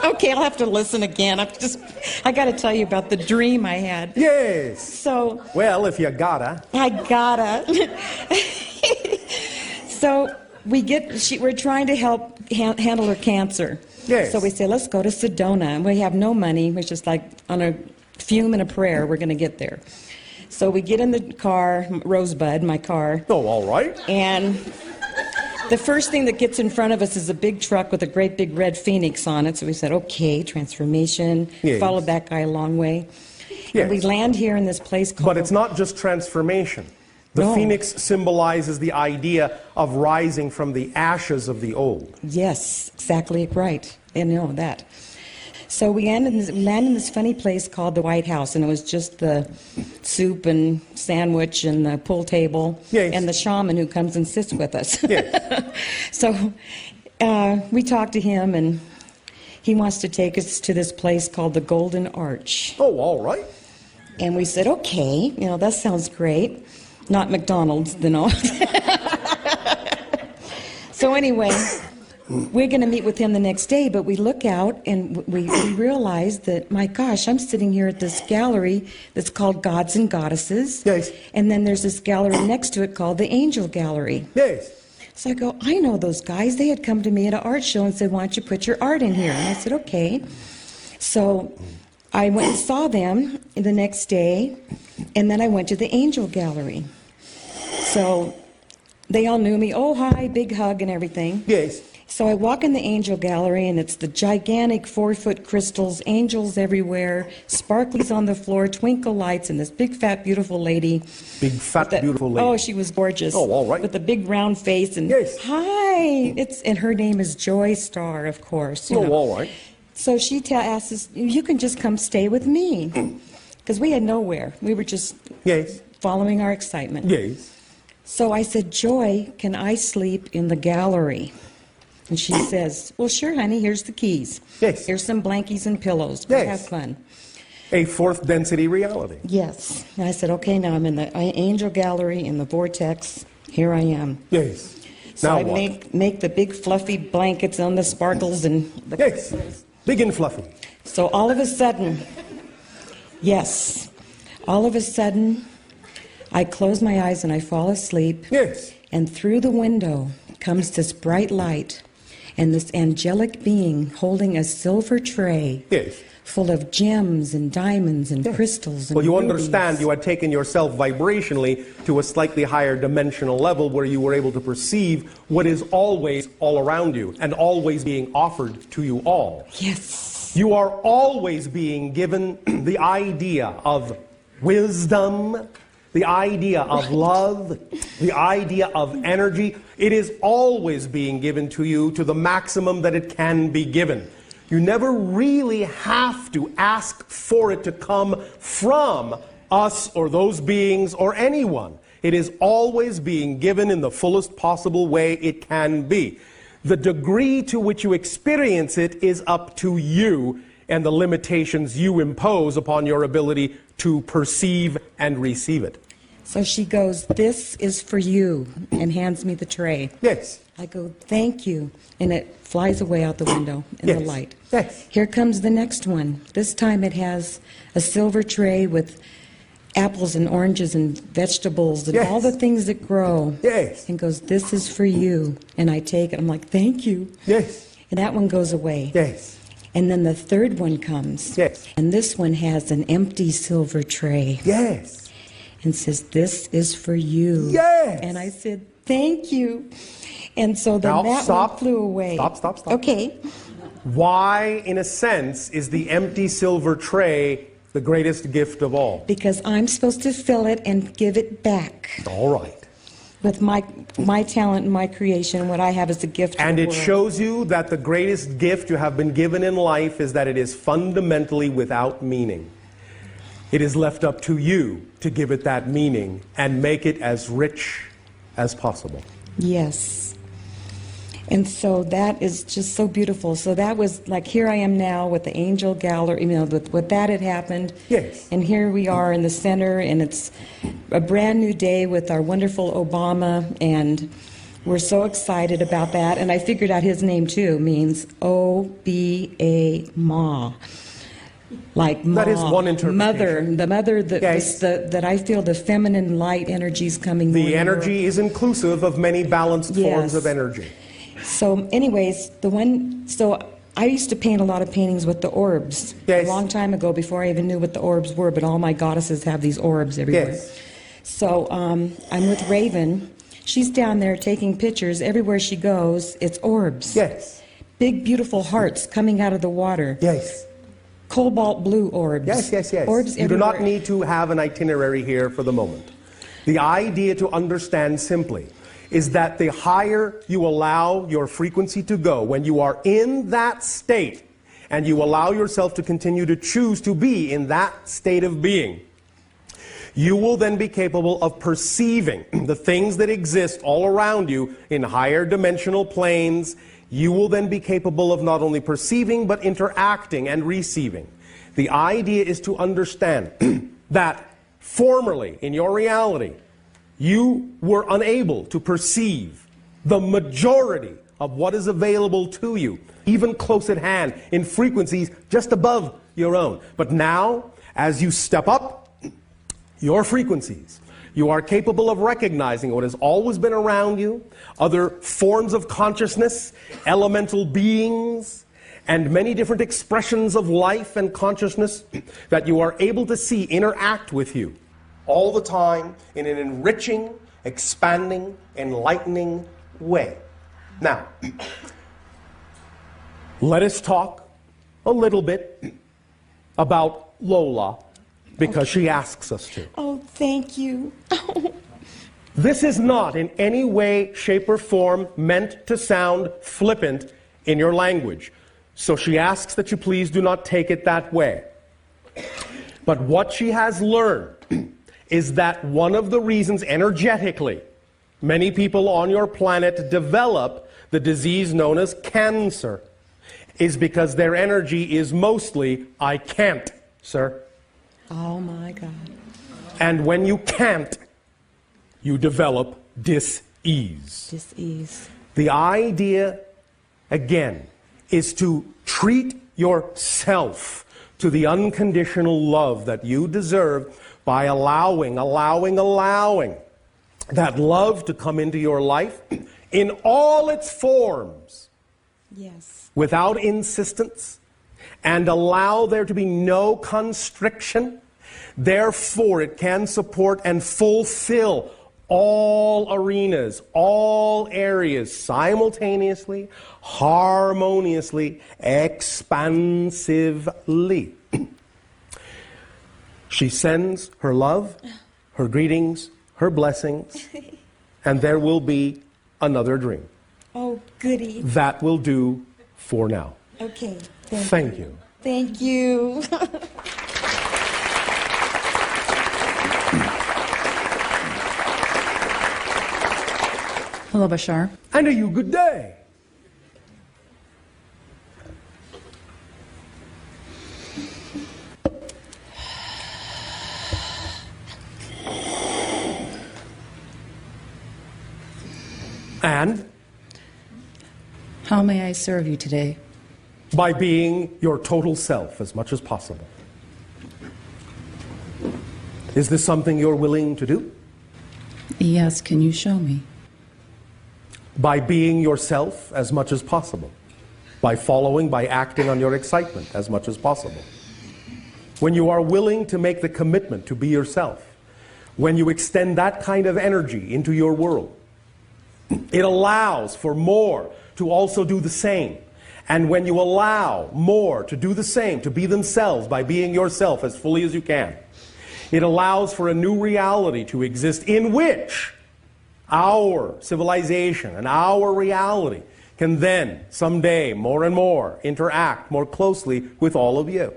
[SPEAKER 7] Okay, I'll have to listen again. I got to tell you about the dream I had.
[SPEAKER 2] Yes.
[SPEAKER 7] So
[SPEAKER 2] Well, if you gotta.
[SPEAKER 7] I gotta. So we're trying to help handle her cancer.
[SPEAKER 2] Yes.
[SPEAKER 7] So we say, let's go to Sedona. And we have no money. We're just like on a fume and a prayer, we're going to get there. So we get in the car, Rosebud, my car.
[SPEAKER 2] Oh, all right.
[SPEAKER 7] And the first thing that gets in front of us is a big truck with a great big red phoenix on it. So we said, okay, transformation.
[SPEAKER 2] Yes.
[SPEAKER 7] Followed that guy a long way.
[SPEAKER 2] Yes.
[SPEAKER 7] And we land here in this place called...
[SPEAKER 2] But it's not just transformation. The
[SPEAKER 7] No.
[SPEAKER 2] phoenix symbolizes the idea of rising from the ashes of the old.
[SPEAKER 7] Yes, exactly right. I know that. So we land in this funny place called the White House, and it was just the soup and sandwich and the pool table,
[SPEAKER 2] Yes.
[SPEAKER 7] and the shaman who comes and sits with us.
[SPEAKER 2] Yes.
[SPEAKER 7] So we talked to him, and he wants to take us to this place called the Golden Arch.
[SPEAKER 2] Oh, all right.
[SPEAKER 7] And we said, okay, that sounds great. Not McDonald's, no. So anyway, we're going to meet with him the next day, but we look out and we realize that, my gosh, I'm sitting here at this gallery that's called Gods and Goddesses.
[SPEAKER 2] Yes.
[SPEAKER 7] And then there's this gallery next to it called the Angel Gallery.
[SPEAKER 2] Yes.
[SPEAKER 7] So I go, I know those guys. They had come to me at an art show and said, why don't you put your art in here? And I said, okay. So I went and saw them the next day, and then I went to the Angel Gallery. So they all knew me. Oh, hi, big hug and everything.
[SPEAKER 2] Yes.
[SPEAKER 7] So I walk in the Angel Gallery, and it's the gigantic 4-foot crystals, angels everywhere, sparklies on the floor, twinkle lights, and this big, fat, beautiful lady.
[SPEAKER 2] Big, fat, beautiful lady.
[SPEAKER 7] Oh, she was gorgeous.
[SPEAKER 2] Oh, all right.
[SPEAKER 7] With a big round face. And
[SPEAKER 2] Yes.
[SPEAKER 7] hi. And her name is Joy Star, of course.
[SPEAKER 2] Oh, all right.
[SPEAKER 7] So she asked us, you can just come stay with me. Because we had nowhere. We were just
[SPEAKER 2] Yes.
[SPEAKER 7] following our excitement.
[SPEAKER 2] Yes.
[SPEAKER 7] So I said, Joy, can I sleep in the gallery? And she says, well, sure, honey, here's the keys.
[SPEAKER 2] Yes.
[SPEAKER 7] Here's some blankies and pillows. Go
[SPEAKER 2] Yes.
[SPEAKER 7] have fun.
[SPEAKER 2] A fourth density reality.
[SPEAKER 7] Yes. And I said, okay, now I'm in the Angel Gallery in the Vortex. Here I am.
[SPEAKER 2] Yes.
[SPEAKER 7] So
[SPEAKER 2] Now
[SPEAKER 7] I
[SPEAKER 2] what?
[SPEAKER 7] make the big fluffy blankets on the sparkles and the
[SPEAKER 2] Yes. Big and fluffy.
[SPEAKER 7] So all of a sudden, yes, all of a sudden, I close my eyes and I fall asleep.
[SPEAKER 2] Yes.
[SPEAKER 7] And through the window comes this bright light and this angelic being holding a silver tray
[SPEAKER 2] Yes.
[SPEAKER 7] full of gems and diamonds and crystals and
[SPEAKER 2] Well, you
[SPEAKER 7] rubies.
[SPEAKER 2] understand you had taken yourself vibrationally to a slightly higher dimensional level where you were able to perceive what is always all around you and always being offered to you all.
[SPEAKER 7] Yes.
[SPEAKER 2] You are always being given the idea of wisdom, the idea of love, the idea of energy. It is always being given to you to the maximum that it can be given. You never really have to ask for it to come from us or those beings or anyone. It is always being given in the fullest possible way it can be. The degree to which you experience it is up to you and the limitations you impose upon your ability to perceive and receive it.
[SPEAKER 7] So she goes, "This is for you," and hands me the tray.
[SPEAKER 2] Yes.
[SPEAKER 7] I go, "Thank you," and it flies away out the window in the
[SPEAKER 2] Yes.
[SPEAKER 7] light.
[SPEAKER 2] Yes.
[SPEAKER 7] Here comes the next one. This time it has a silver tray with apples and oranges and vegetables and
[SPEAKER 2] Yes.
[SPEAKER 7] all the things that grow.
[SPEAKER 2] Yes.
[SPEAKER 7] And goes, "This is for you." And I take it. I'm like, "Thank you."
[SPEAKER 2] Yes.
[SPEAKER 7] And that one goes away.
[SPEAKER 2] Yes.
[SPEAKER 7] And then the third one comes.
[SPEAKER 2] Yes.
[SPEAKER 7] And this one has an empty silver tray
[SPEAKER 2] Yes.
[SPEAKER 7] and says, "This is for you."
[SPEAKER 2] Yes.
[SPEAKER 7] And I said, "Thank you." And so then
[SPEAKER 2] Now,
[SPEAKER 7] that
[SPEAKER 2] stop.
[SPEAKER 7] one flew away.
[SPEAKER 2] Stop.
[SPEAKER 7] Okay.
[SPEAKER 2] Why, in a sense, is the empty silver tray the greatest gift of all?
[SPEAKER 7] Because I'm supposed to fill it and give it back
[SPEAKER 2] All right.
[SPEAKER 7] with my talent and my creation, what I have as a gift to
[SPEAKER 2] And
[SPEAKER 7] the
[SPEAKER 2] it
[SPEAKER 7] world.
[SPEAKER 2] shows you that the greatest gift you have been given in life is that it is fundamentally without meaning. It is left up to you to give it that meaning and make it as rich as possible.
[SPEAKER 7] Yes. And so that is just so beautiful. So that was like, here I am now with the angel gallery, you know, with that had happened.
[SPEAKER 2] Yes.
[SPEAKER 7] And here we are in the center, and it's a brand new day with our wonderful Obama, and we're so excited about that. And I figured out his name too, means O-B-A, Ma. Like Ma,
[SPEAKER 2] That is one interpretation.
[SPEAKER 7] mother, the mother that,
[SPEAKER 2] Yes.
[SPEAKER 7] that I feel the feminine light energies coming more
[SPEAKER 2] The
[SPEAKER 7] and more.
[SPEAKER 2] energy is inclusive of many balanced forms
[SPEAKER 7] Yes.
[SPEAKER 2] of energy.
[SPEAKER 7] So anyways, so I used to paint a lot of paintings with the orbs
[SPEAKER 2] Yes.
[SPEAKER 7] a long time ago before I even knew what the orbs were, but all my goddesses have these orbs everywhere.
[SPEAKER 2] Yes.
[SPEAKER 7] So I'm with Raven. She's down there taking pictures. Everywhere she goes, it's orbs.
[SPEAKER 2] Yes.
[SPEAKER 7] Big, beautiful hearts coming out of the water.
[SPEAKER 2] Yes.
[SPEAKER 7] Cobalt blue orbs.
[SPEAKER 2] Yes.
[SPEAKER 7] Orbs
[SPEAKER 2] You do not
[SPEAKER 7] everywhere.
[SPEAKER 2] need to have an itinerary here for the moment. The idea to understand simply is that the higher you allow your frequency to go, when you are in that state, and you allow yourself to continue to choose to be in that state of being, you will then be capable of perceiving the things that exist all around you in higher dimensional planes. You will then be capable of not only perceiving, but interacting and receiving. The idea is to understand that formerly in your reality, you were unable to perceive the majority of what is available to you, even close at hand, in frequencies just above your own. But now, as you step up your frequencies, you are capable of recognizing what has always been around you, other forms of consciousness, elemental beings, and many different expressions of life and consciousness that you are able to see interact with you all the time in an enriching, expanding, enlightening way. Now, let us talk a little bit about Lola, because she asks us to.
[SPEAKER 7] Oh, thank you.
[SPEAKER 2] This is not in any way, shape, or form meant to sound flippant in your language. So she asks that you please do not take it that way. But what she has learned is that one of the reasons energetically many people on your planet develop the disease known as cancer is because their energy is mostly, I can't, sir.
[SPEAKER 7] Oh my God.
[SPEAKER 2] And when you can't, you develop dis-ease.
[SPEAKER 7] Dis-ease.
[SPEAKER 2] The idea, again, is to treat yourself to the unconditional love that you deserve by allowing that love to come into your life in all its forms.
[SPEAKER 7] Yes.
[SPEAKER 2] Without insistence, and allow there to be no constriction. Therefore, it can support and fulfill all arenas, all areas simultaneously, harmoniously, expansively. She sends her love, her greetings, her blessings, and there will be another dream.
[SPEAKER 7] Oh, goody.
[SPEAKER 2] That will do for now.
[SPEAKER 7] Okay.
[SPEAKER 2] Thank you.
[SPEAKER 7] Thank you.
[SPEAKER 8] Hello, Bashar.
[SPEAKER 2] And a you good day. And
[SPEAKER 1] How may I serve you today?
[SPEAKER 2] by being your total self as much as possible. Is this something you're willing to do?
[SPEAKER 1] Yes, can you show me?
[SPEAKER 2] By being yourself as much as possible. By following, by acting on your excitement as much as possible. When you are willing to make the commitment to be yourself, when you extend that kind of energy into your world, it allows for more to also do the same. And when you allow more to do the same, to be themselves by being yourself as fully as you can, it allows for a new reality to exist in which our civilization and our reality can then, someday, more and more, interact more closely with all of you.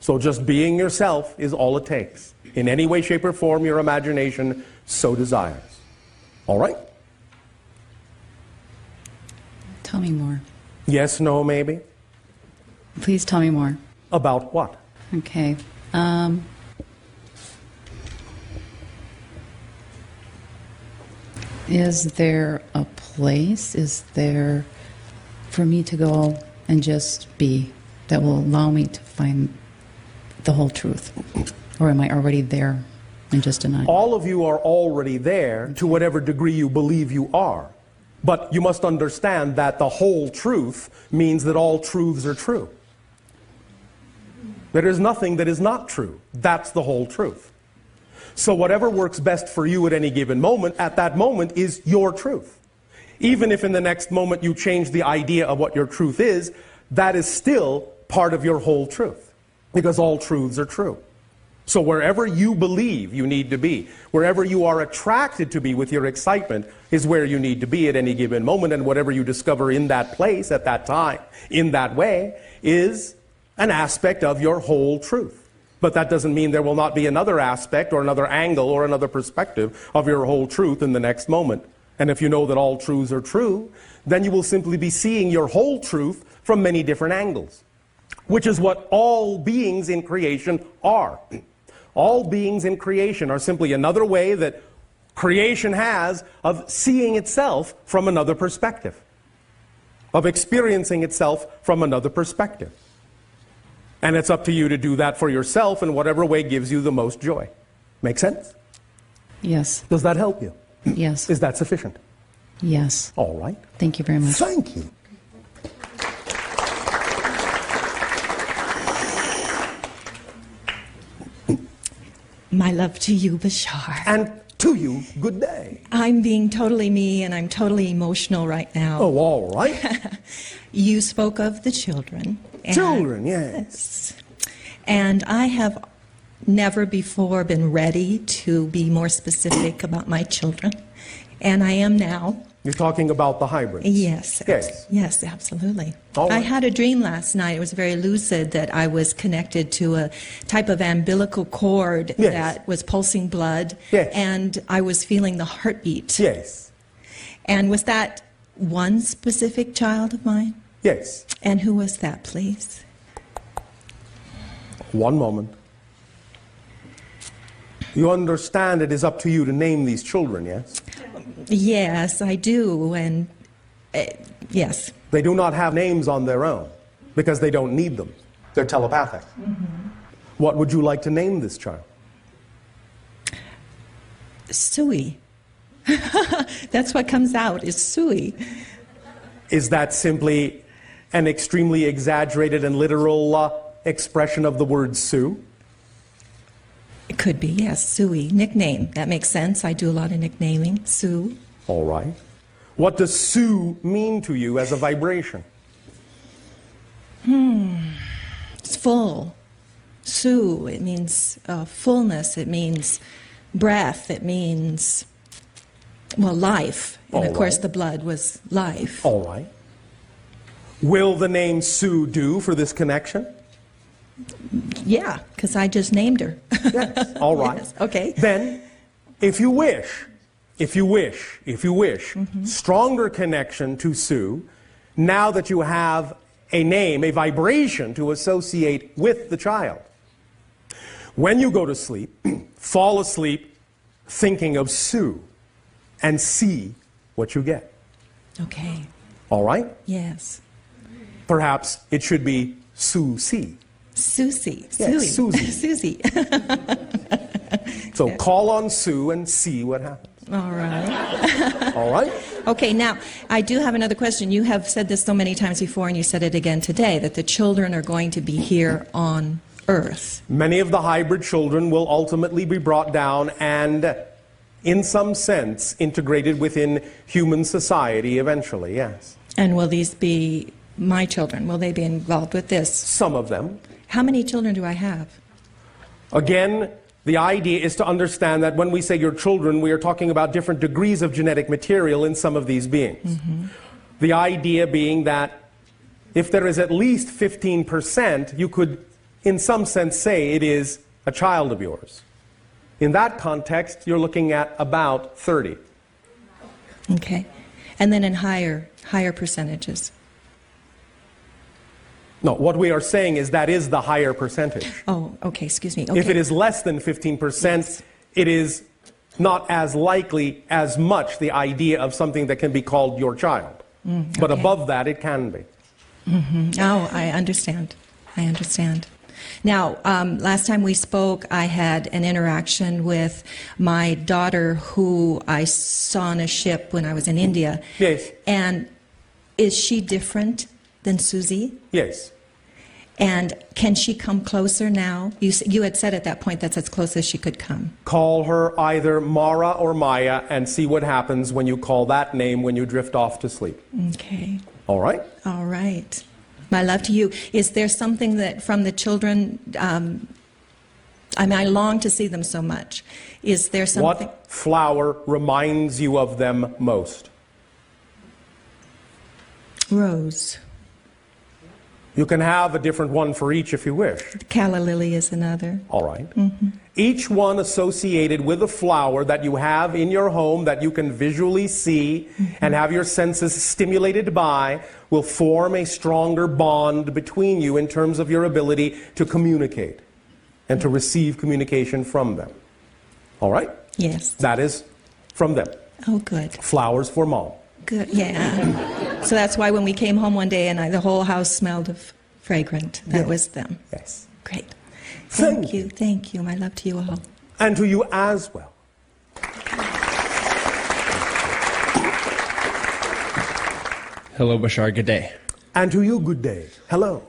[SPEAKER 2] So just being yourself is all it takes. In any way, shape, or form your imagination so desires. All right?
[SPEAKER 1] Tell me more.
[SPEAKER 2] Yes, no, maybe?
[SPEAKER 1] Please tell me more.
[SPEAKER 2] About what?
[SPEAKER 1] Okay. Is there a place, is there for me to go and just be that will allow me to find the whole truth? Or am I already there and just denying?
[SPEAKER 2] All of you are already there to whatever degree you believe you are. But you must understand that the whole truth means that all truths are true. There is nothing that is not true. That's the whole truth. So whatever works best for you at any given moment, at that moment is your truth. Even if in the next moment you change the idea of what your truth is, that is still part of your whole truth. Because all truths are true. So wherever you believe you need to be, wherever you are attracted to be with your excitement, is where you need to be at any given moment, and whatever you discover in that place, at that time, in that way, is an aspect of your whole truth. But that doesn't mean there will not be another aspect or another angle or another perspective of your whole truth in the next moment. And if you know that all truths are true, then you will simply be seeing your whole truth from many different angles, which is what all beings in creation are. All beings in creation are simply another way that creation has of seeing itself from another perspective, of experiencing itself from another perspective. And it's up to you to do that for yourself in whatever way gives you the most joy. Make sense?
[SPEAKER 1] Yes.
[SPEAKER 2] Does that help you?
[SPEAKER 1] Yes.
[SPEAKER 2] Is that sufficient?
[SPEAKER 1] Yes.
[SPEAKER 2] All right.
[SPEAKER 1] Thank you very much.
[SPEAKER 2] Thank you.
[SPEAKER 6] My love to you, Bashar.
[SPEAKER 2] And to you, good day.
[SPEAKER 6] I'm being totally me, and I'm totally emotional right now.
[SPEAKER 2] Oh, all right.
[SPEAKER 6] You spoke of the children. and-
[SPEAKER 2] Children, yes.
[SPEAKER 6] And I have never before been ready to be more specific about my children, and I am now.
[SPEAKER 2] You're talking about the hybrids?
[SPEAKER 6] Yes.
[SPEAKER 2] Yes.
[SPEAKER 6] Yes, absolutely.
[SPEAKER 2] All right.
[SPEAKER 6] I had a dream last night. It was very lucid that I was connected to a type of umbilical cord
[SPEAKER 2] Yes.
[SPEAKER 6] that was pulsing blood,
[SPEAKER 2] Yes.
[SPEAKER 6] and I was feeling the heartbeat.
[SPEAKER 2] Yes.
[SPEAKER 6] And was that one specific child of mine?
[SPEAKER 2] Yes.
[SPEAKER 6] And who was that, please?
[SPEAKER 2] One moment. You understand it is up to you to name these children, yes?
[SPEAKER 6] Yes, I do, and yes.
[SPEAKER 2] They do not have names on their own because they don't need them. They're telepathic.
[SPEAKER 6] Mm-hmm.
[SPEAKER 2] What would you like to name this child?
[SPEAKER 6] Sui. That's what comes out, is Sui.
[SPEAKER 2] Is that simply an extremely exaggerated and literal expression of the word Sue?
[SPEAKER 6] It could be, yes, Sui. Nickname. That makes sense. I do a lot of nicknaming. Sue.
[SPEAKER 2] All right. What does Sue mean to you as a vibration?
[SPEAKER 6] It's full. Sue. It means fullness. It means breath. It means, well, life. And
[SPEAKER 2] All
[SPEAKER 6] of course,
[SPEAKER 2] right.
[SPEAKER 6] the blood was life.
[SPEAKER 2] All right. Will the name Sue do for this connection?
[SPEAKER 6] Yeah, because I just named her.
[SPEAKER 2] Yes. All right.
[SPEAKER 6] Yes, okay.
[SPEAKER 2] Then, if you wish, stronger connection to Sue, now that you have a name, a vibration to associate with the child. When you go to sleep, fall asleep thinking of Sue and see what you get.
[SPEAKER 7] Okay.
[SPEAKER 2] All right?
[SPEAKER 7] Yes.
[SPEAKER 2] Perhaps it should be Susie.
[SPEAKER 7] Susie.
[SPEAKER 2] Yes, Susie.
[SPEAKER 7] Susie.
[SPEAKER 2] So call on Sue and see what happens.
[SPEAKER 7] All right.
[SPEAKER 2] All right?
[SPEAKER 7] Okay, now, I do have another question. You have said this so many times before, and you said it again today, that the children are going to be here on Earth.
[SPEAKER 2] Many of the hybrid children will ultimately be brought down and, in some sense, integrated within human society eventually, yes.
[SPEAKER 7] And will these be my children? Will they be involved with this?
[SPEAKER 2] Some of them.
[SPEAKER 7] How many children do I have?
[SPEAKER 2] Again, the idea is to understand that when we say your children, we are talking about different degrees of genetic material in some of these beings. The idea being that if there is at least 15%, you could, in some sense, say it is a child of yours. In that context, you're looking at about 30.
[SPEAKER 7] Okay. And then in higher percentages?
[SPEAKER 2] No, what we are saying is that is the higher percentage.
[SPEAKER 7] Oh, okay, excuse me. Okay.
[SPEAKER 2] If it is less than 15%, it is not as likely as much the idea of something that can be called your child. But
[SPEAKER 7] okay.
[SPEAKER 2] above that, it can be.
[SPEAKER 7] Oh, I understand. I understand. Now, last time we spoke, I had an interaction with my daughter who I saw on a ship when I was in India.
[SPEAKER 2] Yes.
[SPEAKER 7] And is she different than Susie?
[SPEAKER 2] Yes.
[SPEAKER 7] And can she come closer now? You had said at that point that's as close as she could come.
[SPEAKER 2] Call her either Mara or Maya and see what happens when you call that name when you drift off to sleep.
[SPEAKER 7] Okay.
[SPEAKER 2] All right?
[SPEAKER 7] All right. My love to you. Is there something that from the children, I long to see them so much. Is there something?
[SPEAKER 2] What flower reminds you of them most?
[SPEAKER 7] Rose.
[SPEAKER 2] You can have a different one for each if you wish.
[SPEAKER 7] Calla lily is another.
[SPEAKER 2] All right. Each one associated with a flower that you have in your home that you can visually see and have your senses stimulated by will form a stronger bond between you in terms of your ability to communicate and to receive communication from them. All right?
[SPEAKER 7] Yes.
[SPEAKER 2] That is from them.
[SPEAKER 7] Oh, good.
[SPEAKER 2] Flowers for mom.
[SPEAKER 7] Good. Yeah. So that's why when we came home one day and the whole house smelled of fragrant, that was them.
[SPEAKER 2] Yes.
[SPEAKER 7] Great.
[SPEAKER 2] Thank
[SPEAKER 7] Thank you. Thank you. My love to you all.
[SPEAKER 2] And to you as well.
[SPEAKER 8] Hello, Bashar. Good day.
[SPEAKER 2] And to you, good day. Hello.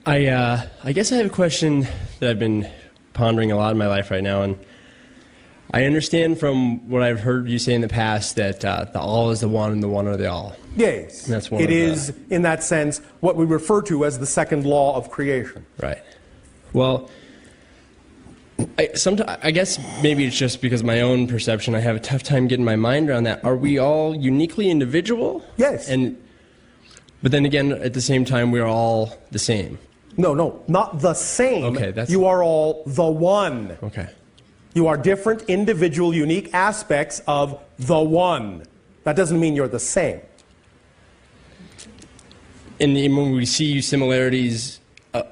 [SPEAKER 8] I guess I have a question that I've been pondering a lot in my life right now, and I understand from what I've heard you say in the past that the all is the one and the one are the all.
[SPEAKER 2] Yes.
[SPEAKER 8] And that's one
[SPEAKER 2] it
[SPEAKER 8] of
[SPEAKER 2] is, in that sense, what we refer to as the second law of creation.
[SPEAKER 8] Right. Well, I guess maybe it's just because of my own perception, I have a tough time getting my mind around that. Are we all uniquely individual?
[SPEAKER 2] Yes.
[SPEAKER 8] But then again, at the same time, we're all the same.
[SPEAKER 2] No, not the same.
[SPEAKER 8] Okay,
[SPEAKER 2] you are all the one.
[SPEAKER 8] Okay.
[SPEAKER 2] You are different, individual, unique aspects of the one. That doesn't mean you're the same.
[SPEAKER 8] And when we see similarities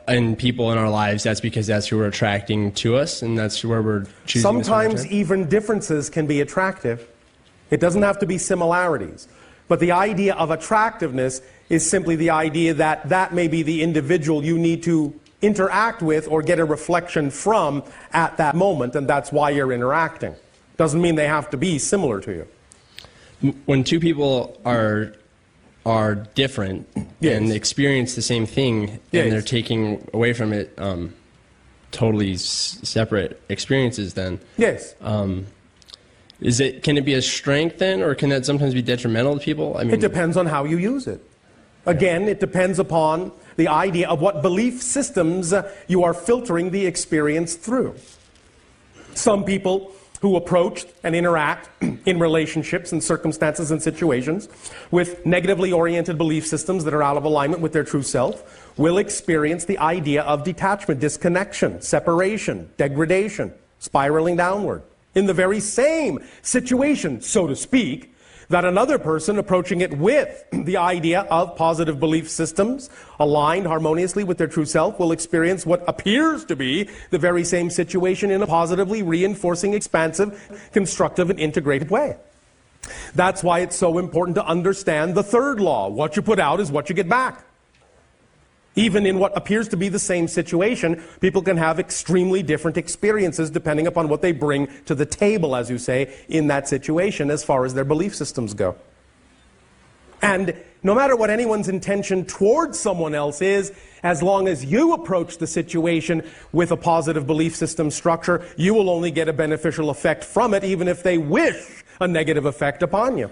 [SPEAKER 8] in people in our lives, that's because that's who we're attracting to us, and that's where we're choosing.
[SPEAKER 2] Sometimes even differences can be attractive. It doesn't have to be similarities. But the idea of attractiveness is simply the idea that that may be the individual you need to interact with or get a reflection from at that moment, and that's why you're interacting. Doesn't mean they have to be similar to you.
[SPEAKER 8] When two people are different and experience the same thing, and they're taking away from it totally separate experiences, then can it be a strength then, or can that sometimes be detrimental to people? I mean,
[SPEAKER 2] it depends on how you use it. Again, it depends upon the idea of what belief systems you are filtering the experience through. Some people who approach and interact in relationships and circumstances and situations with negatively oriented belief systems that are out of alignment with their true self will experience the idea of detachment, disconnection, separation, degradation, spiraling downward in the very same situation, so to speak, that another person approaching it with the idea of positive belief systems aligned harmoniously with their true self will experience what appears to be the very same situation in a positively reinforcing, expansive, constructive, and integrated way. That's why it's so important to understand the third law. What you put out is what you get back. Even in what appears to be the same situation, people can have extremely different experiences depending upon what they bring to the table, as you say, in that situation as far as their belief systems go. And no matter what anyone's intention towards someone else is, as long as you approach the situation with a positive belief system structure, you will only get a beneficial effect from it, even if they wish a negative effect upon you.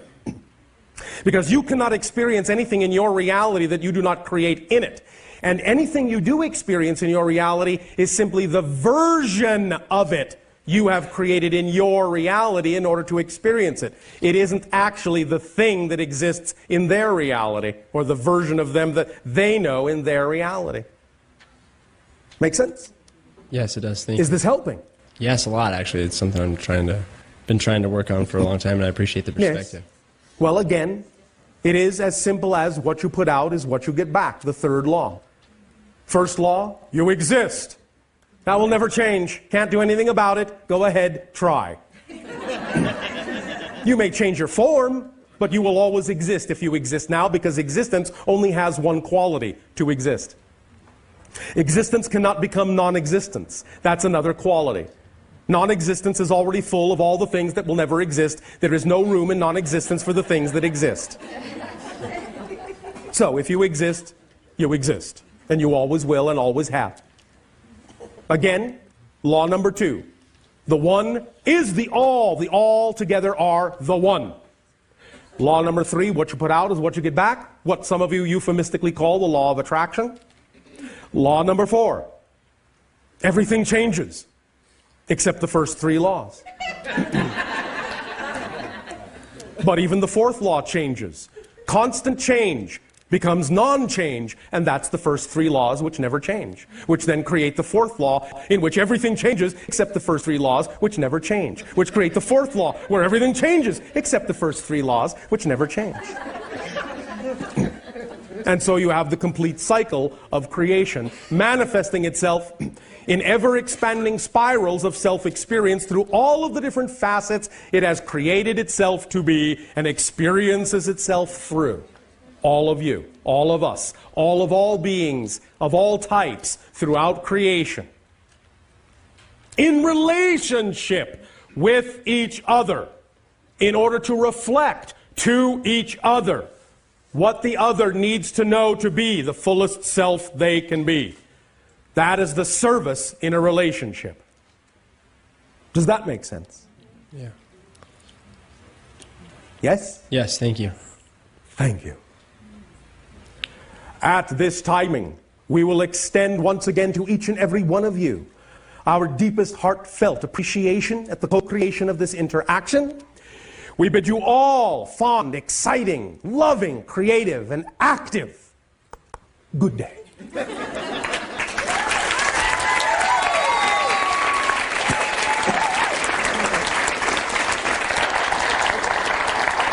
[SPEAKER 2] Because you cannot experience anything in your reality that you do not create in it. And anything you do experience in your reality is simply the version of it you have created in your reality in order to experience it. It isn't actually the thing that exists in their reality, or the version of them that they know in their reality. Make sense?
[SPEAKER 8] Yes, it does. Thank you.
[SPEAKER 2] Is this helping?
[SPEAKER 8] Yes, a lot, actually. It's something I'm been trying to work on for a long time, and I appreciate the perspective.
[SPEAKER 2] Yes. Well, again, it is as simple as what you put out is what you get back, the third law. First law, you exist. That will never change. Can't do anything about it. Go ahead, try. You may change your form, but you will always exist if you exist now, because existence only has one quality: to exist. Existence cannot become non-existence. That's another quality. Non-existence is already full of all the things that will never exist. There is no room in non-existence for the things that exist. So if you exist, you exist. And you always will and always have. Again, law number 2. The one is the all together are the one. Law number 3, what you put out is what you get back, what some of you euphemistically call the law of attraction. Law number 4, everything changes, except the first 3 laws. But even the 4th law changes. Constant change becomes non-change, and that's the first 3 laws which never change, which then create the 4th law, in which everything changes except the first 3 laws which never change, which create the 4th law, where everything changes except the first 3 laws which never change. And so you have the complete cycle of creation manifesting itself in ever-expanding spirals of self-experience through all of the different facets it has created itself to be and experiences itself through. All of you, all of us, all of all beings, of all types, throughout creation. In relationship with each other, in order to reflect to each other what the other needs to know to be the fullest self they can be. That is the service in a relationship. Does that make sense?
[SPEAKER 8] Yeah.
[SPEAKER 2] Yes?
[SPEAKER 8] Yes, thank you.
[SPEAKER 2] Thank you. At this timing, we will extend once again to each and every one of you our deepest heartfelt appreciation at the co-creation of this interaction. We bid you all fond, exciting, loving, creative, and active good day.